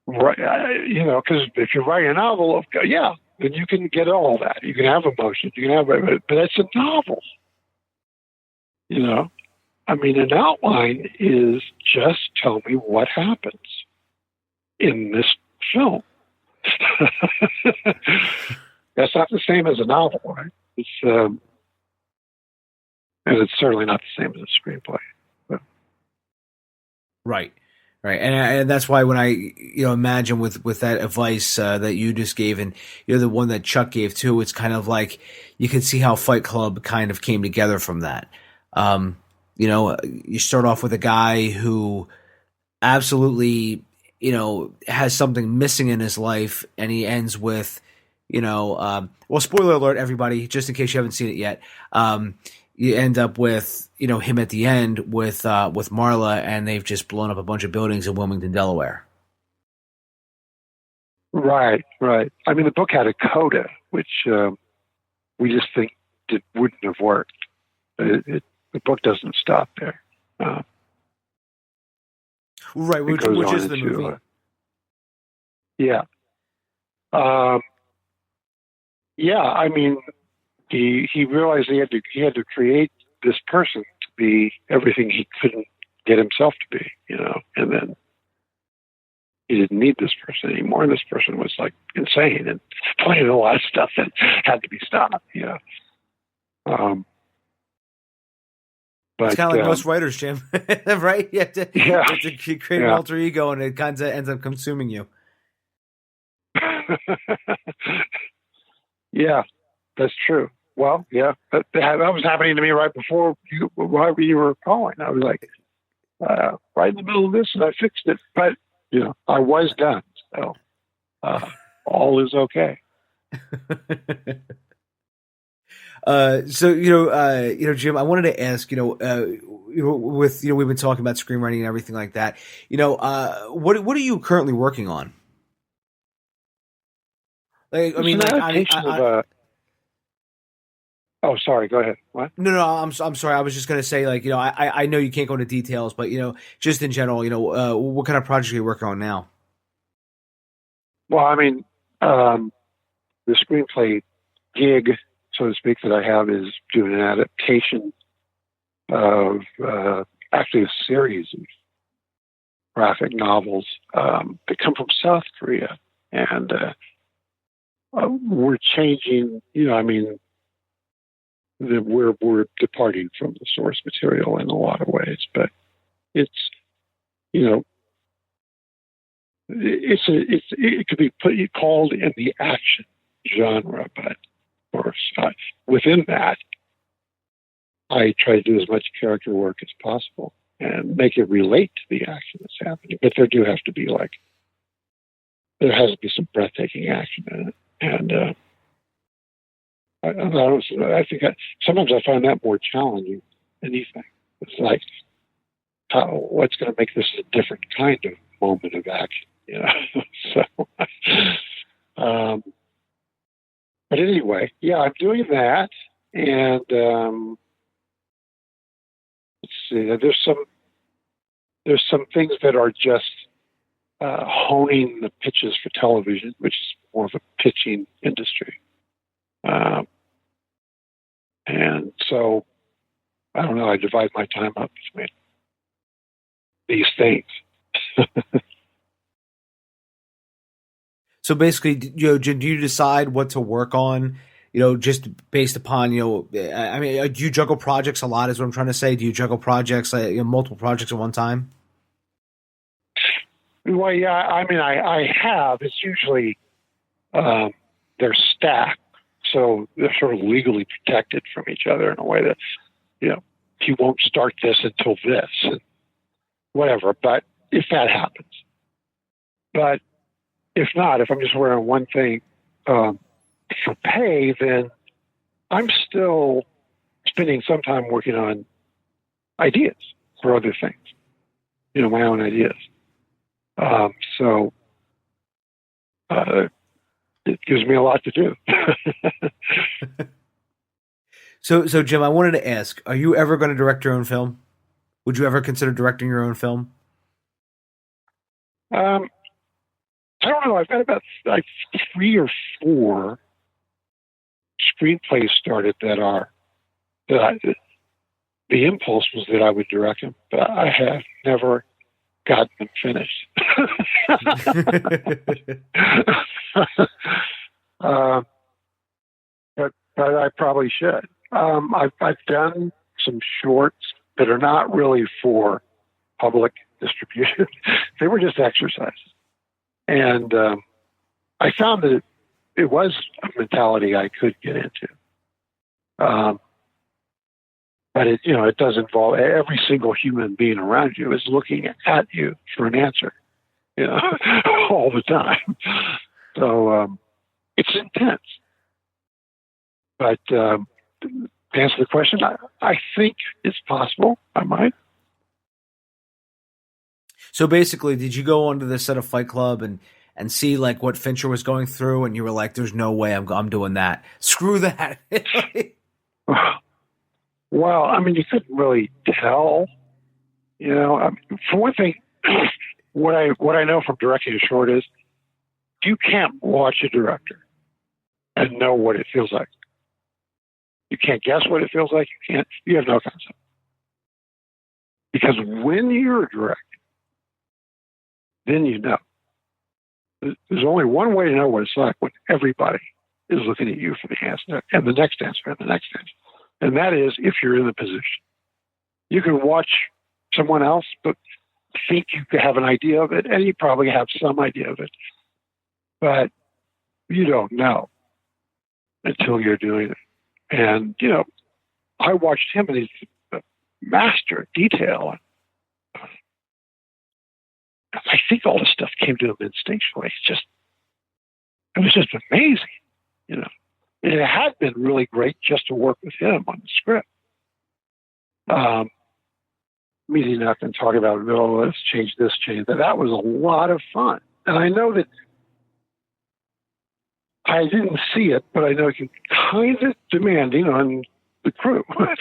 Because if you write a novel, then you can get all that. You can have emotions. You can have, but it's a novel. I mean, an outline is just tell me what happens in this film. That's not the same as a novel, right? It's and it's certainly not the same as a screenplay. But. Right, and that's why when I imagine with that advice that you just gave, and the one that Chuck gave too, it's kind of like you can see how Fight Club kind of came together from that. You start off with a guy who absolutely, has something missing in his life, and he ends with, well, spoiler alert, everybody, just in case you haven't seen it yet. You end up with, him at the end with Marla, and they've just blown up a bunch of buildings in Wilmington, Delaware. Right. I mean, the book had a coda, which we just think it wouldn't have worked. The book doesn't stop there. Right, which is the movie. Yeah. I mean, he realized he had to create this person to be everything he couldn't get himself to be, and then he didn't need this person anymore. And this person was insane and playing a lot of stuff that had to be stopped, But, it's kind of like most writers, Jim, right? You have to create an alter ego, and it kind of ends up consuming you. Yeah, that's true. Well, yeah, that was happening to me right before you were calling. I was right in the middle of this, and I fixed it. But I was done, so all is okay. Jim, I wanted to ask, with we've been talking about screenwriting and everything like that. What are you currently working on? Oh, sorry. Go ahead. What? No, I'm sorry. I was just gonna say, I know you can't go into details, but just in general, what kind of project are you working on now? Well, I mean, the screenplay gig, so to speak, that I have is doing an adaptation of actually a series of graphic novels that come from South Korea, and we're changing. We're departing from the source material in a lot of ways, but it could be called in the action genre, but of course, within that, I try to do as much character work as possible and make it relate to the action that's happening. But there has to be some breathtaking action in it. And I think sometimes I find that more challenging than anything. It's like, what's going to make this a different kind of moment of action, you know? So, but anyway, yeah, I'm doing that, and let's see. There's some things that are just honing the pitches for television, which is more of a pitching industry. And so, I don't know, I divide my time up between these things. So basically, do you decide what to work on, just based upon, I mean, do you juggle projects a lot is what I'm trying to say? Do you juggle projects, multiple projects at one time? Well, yeah, I mean, I have. It's usually, they're stacked. So they're sort of legally protected from each other in a way that, you won't start this until this, and whatever. But if that happens, but if not, if I'm just working on one thing for pay, then I'm still spending some time working on ideas for other things, my own ideas. So it gives me a lot to do. So Jim, I wanted to ask, are you ever going to direct your own film? Would you ever consider directing your own film? I don't know. I've got about 3 or 4 screenplays started the impulse was that I would direct them, but I have never gotten them finished. But I probably should. I've done some shorts that are not really for public distribution. They were just exercises. And I found that it was a mentality I could get into. But it does involve every single human being around you is looking at you for an answer, all the time. So it's intense. But to answer the question, I think it's possible. I might. So basically, did you go onto this set of Fight Club and see like what Fincher was going through, and you were like, "There's no way I'm doing that. Screw that." Well, I mean, you couldn't really tell. For one thing, what I know from directing a short is you can't watch a director and know what it feels like. You can't guess what it feels like. You have no concept. Because when you're directing, then you know. There's only one way to know what it's like when everybody is looking at you for the answer, and the next answer, and the next answer. And that is if you're in the position. You can watch someone else, but think you have an idea of it, and you probably have some idea of it. But you don't know until you're doing it. And, I watched him, and he's a master of detail. I think all this stuff came to him instinctually. It was just amazing, And it had been really great just to work with him on the script. Meeting up and talking about, let's change this, change that. That was a lot of fun. And I know that I didn't see it, but I know it can kind of demanding on the crew. But,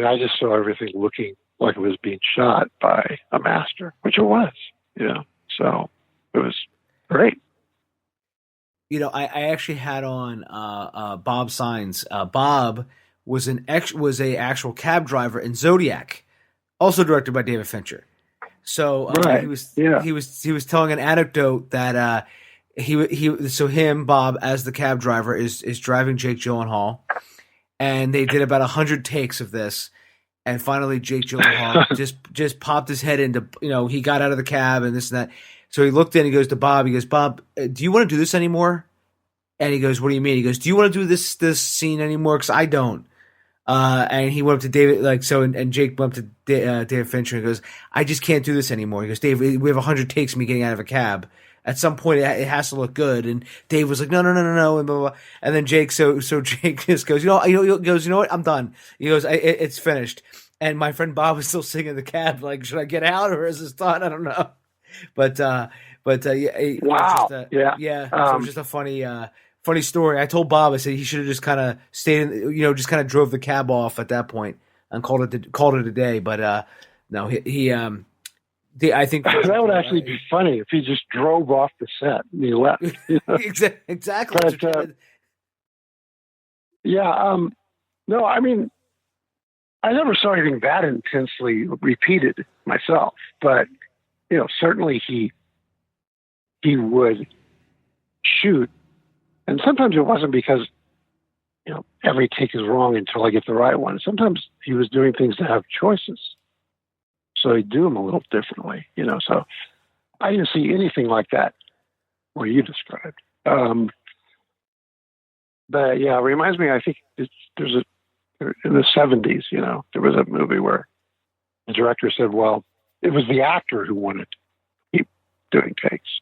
I just saw everything looking like it was being shot by a master, which it was, So it was great. I actually had on Bob Signs. Bob was a actual cab driver in Zodiac, also directed by David Fincher. So right. he was telling an anecdote that Bob as the cab driver is driving Jake Gyllenhaal, and they did about 100 takes of this, and finally Jake Gyllenhaal just popped his head into he got out of the cab and this and that. So he looked in, he goes to Bob, Bob, do you want to do this anymore? And he goes, what do you mean? He goes, do you want to do this scene anymore? Because I don't. And he went up to David, and Jake went up to David Fincher and goes, I just can't do this anymore. He goes, Dave, we have 100 takes of me getting out of a cab. At some point, it has to look good. And Dave was like, no, and blah, blah, blah. And then Jake, so Jake just goes, you know what? I'm done. He goes, it's finished. And my friend Bob was still sitting in the cab, like, should I get out or is this done? I don't know. But yeah. Wow. So it was just a funny story. I told Bob, I said he should have just kind of stayed in, just kind of drove the cab off at that point and called it a day. But no, he I think that would actually be funny if he just drove off the set and he left. Exactly. But, no, I mean, I never saw anything that intensely repeated myself, but certainly he would shoot, and sometimes it wasn't because every take is wrong until I get the right one. Sometimes he was doing things to have choices, so he'd do them a little differently. So I didn't see anything like that what you described. But yeah, it reminds me. I think there's in the 70s. There was a movie where the director said, "Well, it was the actor who wanted to keep doing takes,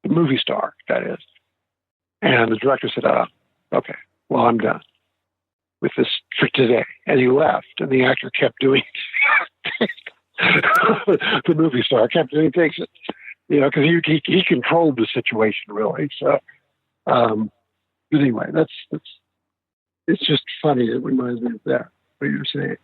the movie star, that is." And the director said, "Okay, well, I'm done with this for today." And he left, and the actor kept doing the movie star kept doing takes, because he controlled the situation really. So, but anyway, it's just funny. It reminds me of that, what you're saying.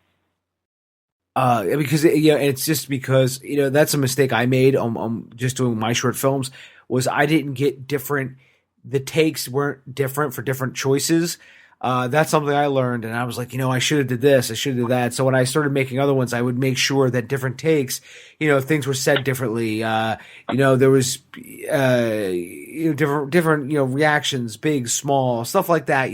Because it's just because that's a mistake I made on just doing my short films, was I didn't get different. The takes weren't different for different choices. That's something I learned, and I was like, I should have did this, I should have did that. So when I started making other ones, I would make sure that different takes, things were said differently. There was different reactions, big, small, stuff like that.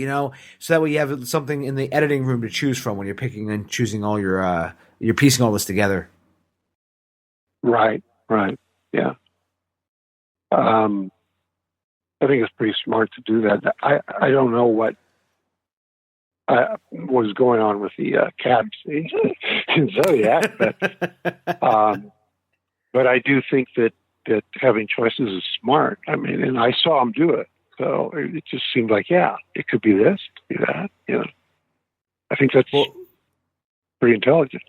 So that way you have something in the editing room to choose from when you're picking and choosing all your. You're piecing all this together. Right. Yeah. I think it's pretty smart to do that. I don't know what was going on with the cab scene in Zodiac, but I do think that having choices is smart. I mean, and I saw him do it, so it just seemed like, it could be this, it could be that. I think that's pretty intelligent.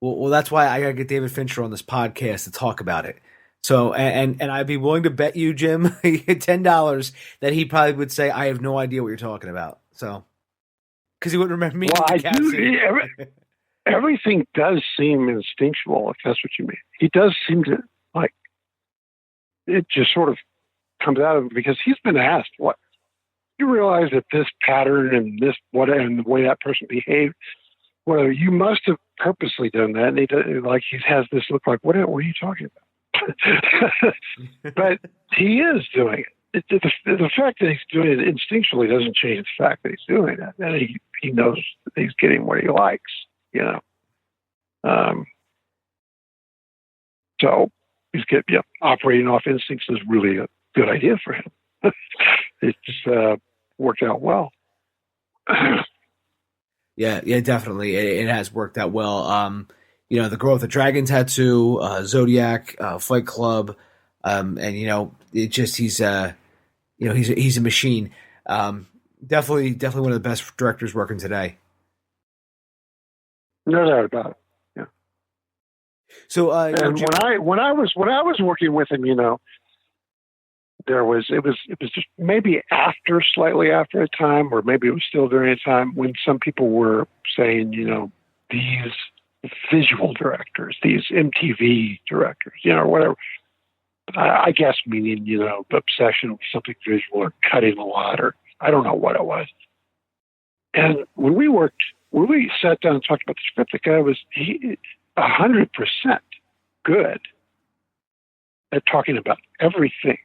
Well, that's why I gotta get David Fincher on this podcast to talk about it. So, and I'd be willing to bet you, Jim, $10 that he probably would say, "I have no idea what you're talking about." So, because he wouldn't remember me. Well, I do. Everything does seem instinctual, if that's what you mean. He does seem to like it. Just sort of comes out of him because he's been asked, "What you realize that this pattern and this and the way that person behaved." Well, you must have purposely done that. And he has this look like, what are you talking about? But he is doing it. The fact that he's doing it instinctually doesn't change the fact that he's doing it. And he knows that he's getting what he likes, So he's operating off instincts is really a good idea for him. It's worked out well. Yeah, definitely. It has worked out well. The Girl with the Dragon Tattoo, Zodiac, Fight Club, and it just he's a machine. Definitely one of the best directors working today. No doubt about it. Yeah. So, and when I was working with him, it was just maybe slightly after a time, or maybe it was still during a time when some people were saying, these visual directors, these MTV directors, or whatever. I guess meaning, obsession with something visual or cutting a lot, or I don't know what it was. And when we sat down and talked about the script, the guy was 100% good at talking about everything.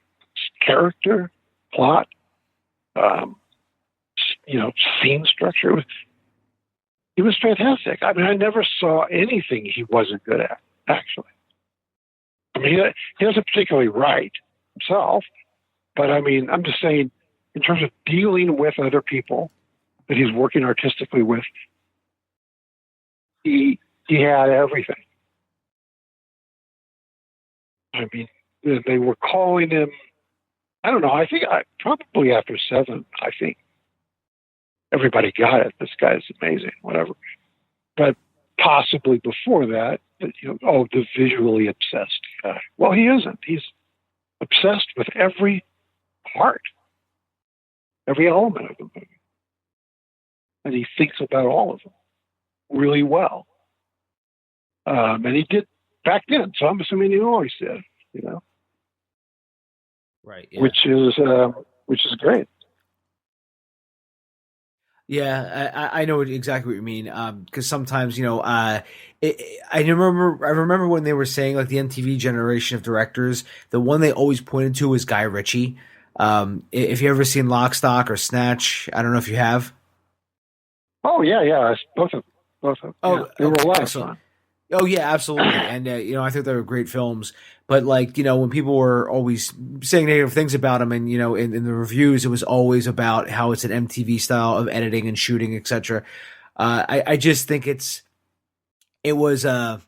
Character, plot, scene structure. He was fantastic. I mean, I never saw anything he wasn't good at, actually. I mean, he doesn't particularly write himself, but I mean, I'm just saying, in terms of dealing with other people that he's working artistically with, he had everything. I mean, they were calling him I don't know. I think probably after 7, I think everybody got it. This guy's amazing, whatever. But possibly before that, the visually obsessed guy. Well, he isn't. He's obsessed with every part, every element of the movie. And he thinks about all of them really well. And he did back then, so I'm assuming he always did, Right. Yeah. Which is great. Yeah, I know exactly what you mean. Because sometimes, I remember when they were saying like the MTV generation of directors, the one they always pointed to was Guy Ritchie. If you ever seen Lock, Stock, or Snatch, I don't know if you have. Oh yeah, both of them. Oh, yeah. They were a lot of excellent. fun. Oh yeah, absolutely. And I think they were great films. But like, when people were always saying negative things about them, and in the reviews, it was always about how it's an MTV style of editing and shooting, etc. I just think it was. I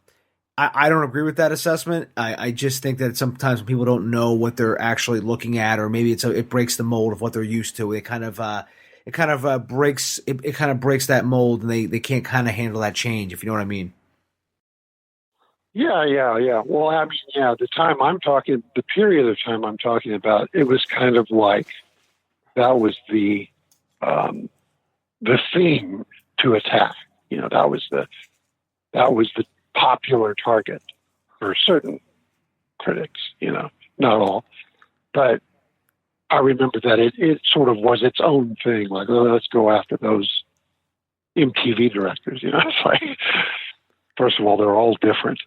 don't agree with that assessment. I just think that sometimes when people don't know what they're actually looking at, or maybe it breaks the mold of what they're used to. It kind of breaks that mold, and they can't kind of handle that change, if you know what I mean. Yeah. Well, I mean, the period of time I'm talking about, it was kind of like that was the theme to attack. That was the popular target for certain critics. Not all, but I remember that it sort of was its own thing. Like, let's go after those MTV directors. It's like, first of all, they're all different.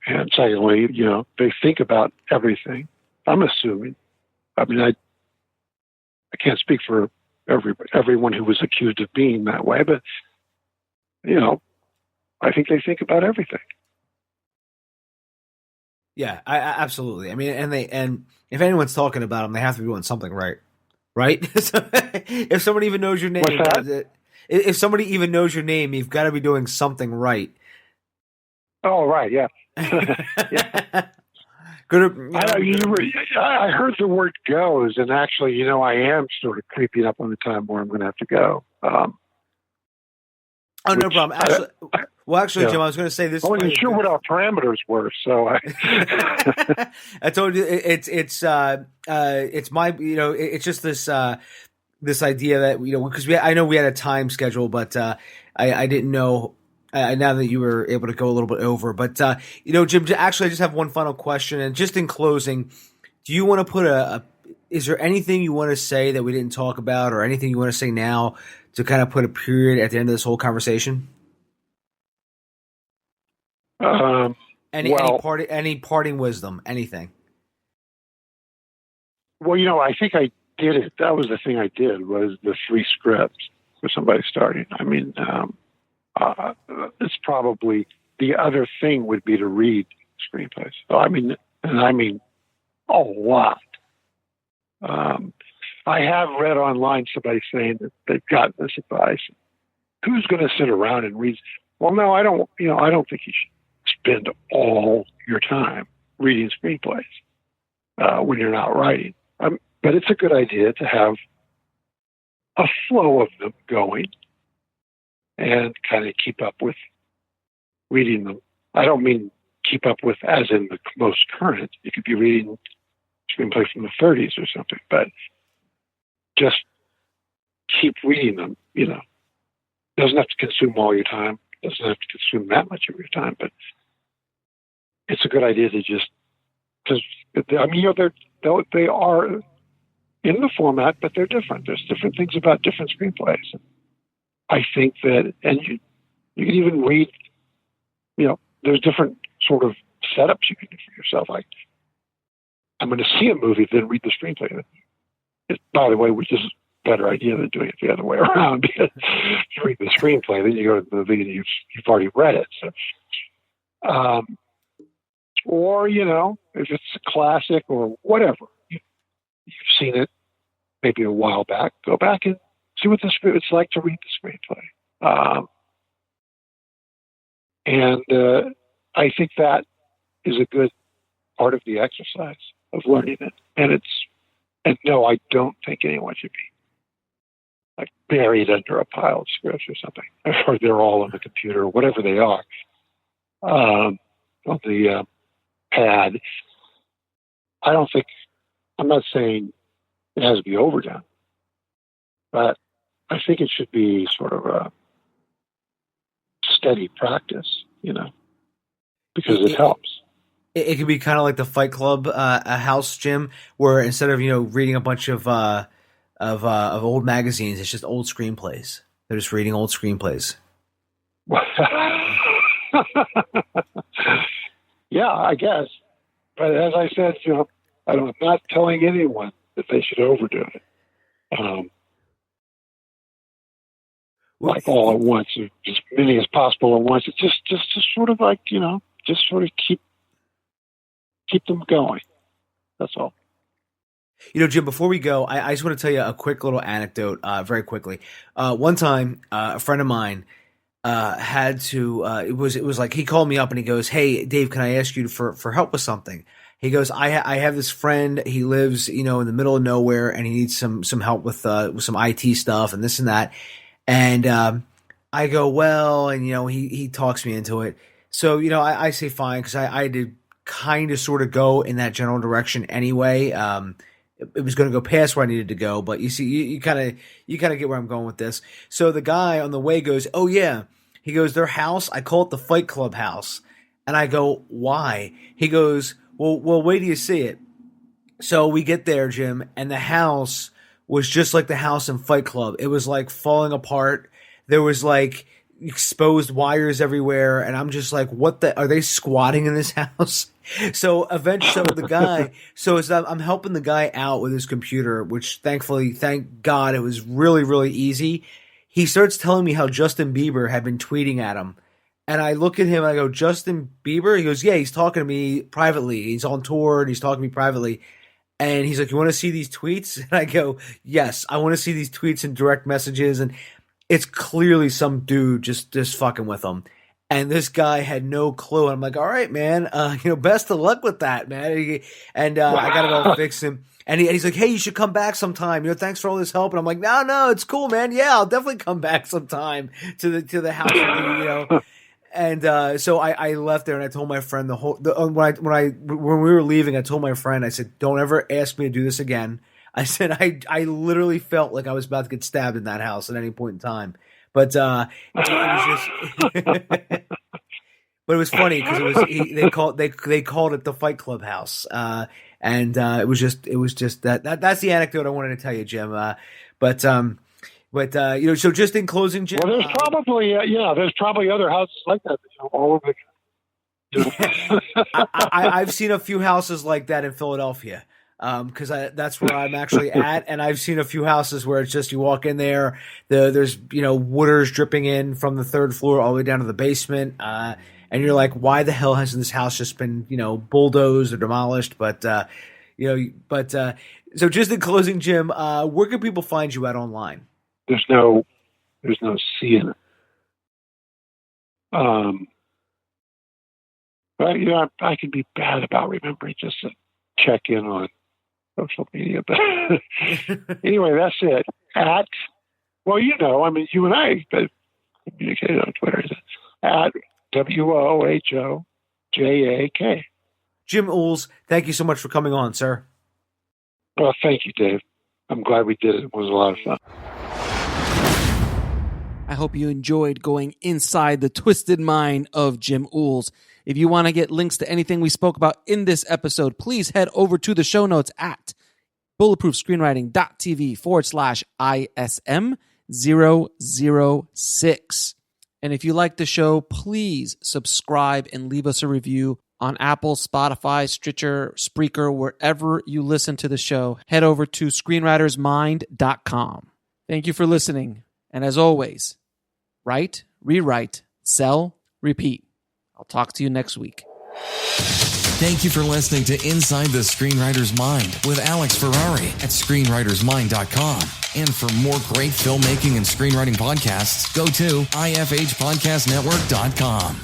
And secondly, they think about everything. I'm assuming. I mean, I can't speak for everyone who was accused of being that way, but I think they think about everything. Yeah, I absolutely. I mean, and if anyone's talking about them, they have to be doing something right? If somebody even knows your name, if somebody even knows your name, you've got to be doing something right. Oh, right, yeah. Yeah. I heard the word goes, and actually, I am sort of creeping up on the time where I'm going to have to go. No problem. Actually, Jim, I was going to say this. I wasn't sure what our parameters were, so I told you it's my it's just this idea that because I know we had a time schedule, but I didn't know. Now that you were able to go a little bit over, but Jim, actually, I just have one final question, and just in closing, do you want to put is there anything you want to say that we didn't talk about, or anything you want to say now to kind of put a period at the end of this whole conversation? Any parting wisdom, anything? Well, I think I did it. That was the thing I did, was the 3 scripts for somebody starting. I mean, it's probably the other thing would be to read screenplays. So, I mean a lot. I have read online somebody saying that they've gotten this advice. Who's going to sit around and read? Well, no, I don't. I don't think you should spend all your time reading screenplays when you're not writing. But it's a good idea to have a flow of them going and kind of keep up with reading them. I don't mean keep up with as in the most current. You could be reading screenplay from the 30s or something, but just keep reading them. Doesn't have to consume all your time. Doesn't have to consume that much of your time, but it's a good idea to just, because I mean, they are in the format, but they're different. There's different things about different screenplays. I think that, and you can even read, there's different sort of setups you can do for yourself. Like, I'm going to see a movie, then read the screenplay. By the way, which is a better idea than doing it the other way around, because if you read the screenplay, then you go to the movie and you've already read it. So, or, if it's a classic or whatever, you've seen it maybe a while back, go back and see what it's like to read the screenplay. And I think that is a good part of the exercise of learning it. And And no, I don't think anyone should be like buried under a pile of scripts or something, or they're all on the computer, or whatever they are, on the pad. I'm not saying it has to be overdone, but I think it should be sort of a steady practice, because it helps. It could be kind of like the Fight Club a house, Jim, where instead of reading a bunch of old magazines, it's just old screenplays. They're just reading old screenplays. Yeah, I guess. But as I said, I'm not telling anyone that they should overdo it. Like all at once, or as many as possible at once. It's just sort of like, just sort of keep them going. That's all. Jim, before we go, I just want to tell you a quick little anecdote, very quickly. One time, a friend of mine had to. It was like he called me up and he goes, "Hey, Dave, can I ask you for help with something?" He goes, "I have this friend. He lives, in the middle of nowhere, and he needs some help with some IT stuff and this and that." And I go, "Well," and he talks me into it. So I say fine, because I did kind of sort of go in that general direction anyway. It was going to go past where I needed to go, but you see, you kind of get where I'm going with this. So the guy on the way goes, "Oh yeah," he goes, "Their house, I call it the Fight Club house," and I go, "Why?" He goes, "Well, wait till you see it." So we get there, Jim, and the house was just like the house in Fight Club. It was like falling apart. There was like exposed wires everywhere, and I'm just like, what are they squatting in this house? So eventually, I'm helping the guy out with his computer, which thankfully, thank God, it was really, really easy. He starts telling me how Justin Bieber had been tweeting at him. And I look at him and I go, "Justin Bieber?" He goes, "Yeah, he's talking to me privately. He's on tour and he's talking to me privately." And he's like, "You want to see these tweets?" And I go, "Yes, I want to see these tweets and direct messages." And it's clearly some dude just fucking with him. And this guy had no clue. And I'm like, "All right, man, best of luck with that, man." And I got it all fixed him. And he's like, "Hey, you should come back sometime. Thanks for all this help." And I'm like, No, it's cool, man. Yeah, I'll definitely come back sometime to the house. And so I left there, and I told my friend when we were leaving, I told my friend, I said, "Don't ever ask me to do this again." I said, I literally felt like I was about to get stabbed in that house at any point in time. But it was just, but it was funny because they called it the Fight Club house, and it was just that's the anecdote I wanted to tell you, Jim. But so just in closing, Jim. Well, there's probably other houses like that, all over the. I've seen a few houses like that in Philadelphia. Because that's where I'm actually at, and I've seen a few houses where it's just you walk in there, there's waters dripping in from the third floor all the way down to the basement, and you're like, why the hell hasn't this house just been bulldozed or demolished? But so just in closing, Jim, where can people find you at online? There's no C in it. But I can be bad about remembering just to check in on social media, but anyway, that's it. You and I communicated on Twitter at WOHOJAK. Jim Uhls, thank you so much for coming on, sir. Well, thank you, Dave. I'm glad we did it. It was a lot of fun. I hope you enjoyed going inside the twisted mind of Jim Uhls. If you want to get links to anything we spoke about in this episode, please head over to the show notes at bulletproofscreenwriting.tv/ISM006. And if you like the show, please subscribe and leave us a review on Apple, Spotify, Stitcher, Spreaker, wherever you listen to the show. Head over to screenwritersmind.com. Thank you for listening. And as always, write, rewrite, sell, repeat. I'll talk to you next week. Thank you for listening to Inside the Screenwriter's Mind with Alex Ferrari at screenwritersmind.com. And for more great filmmaking and screenwriting podcasts, go to ifhpodcastnetwork.com.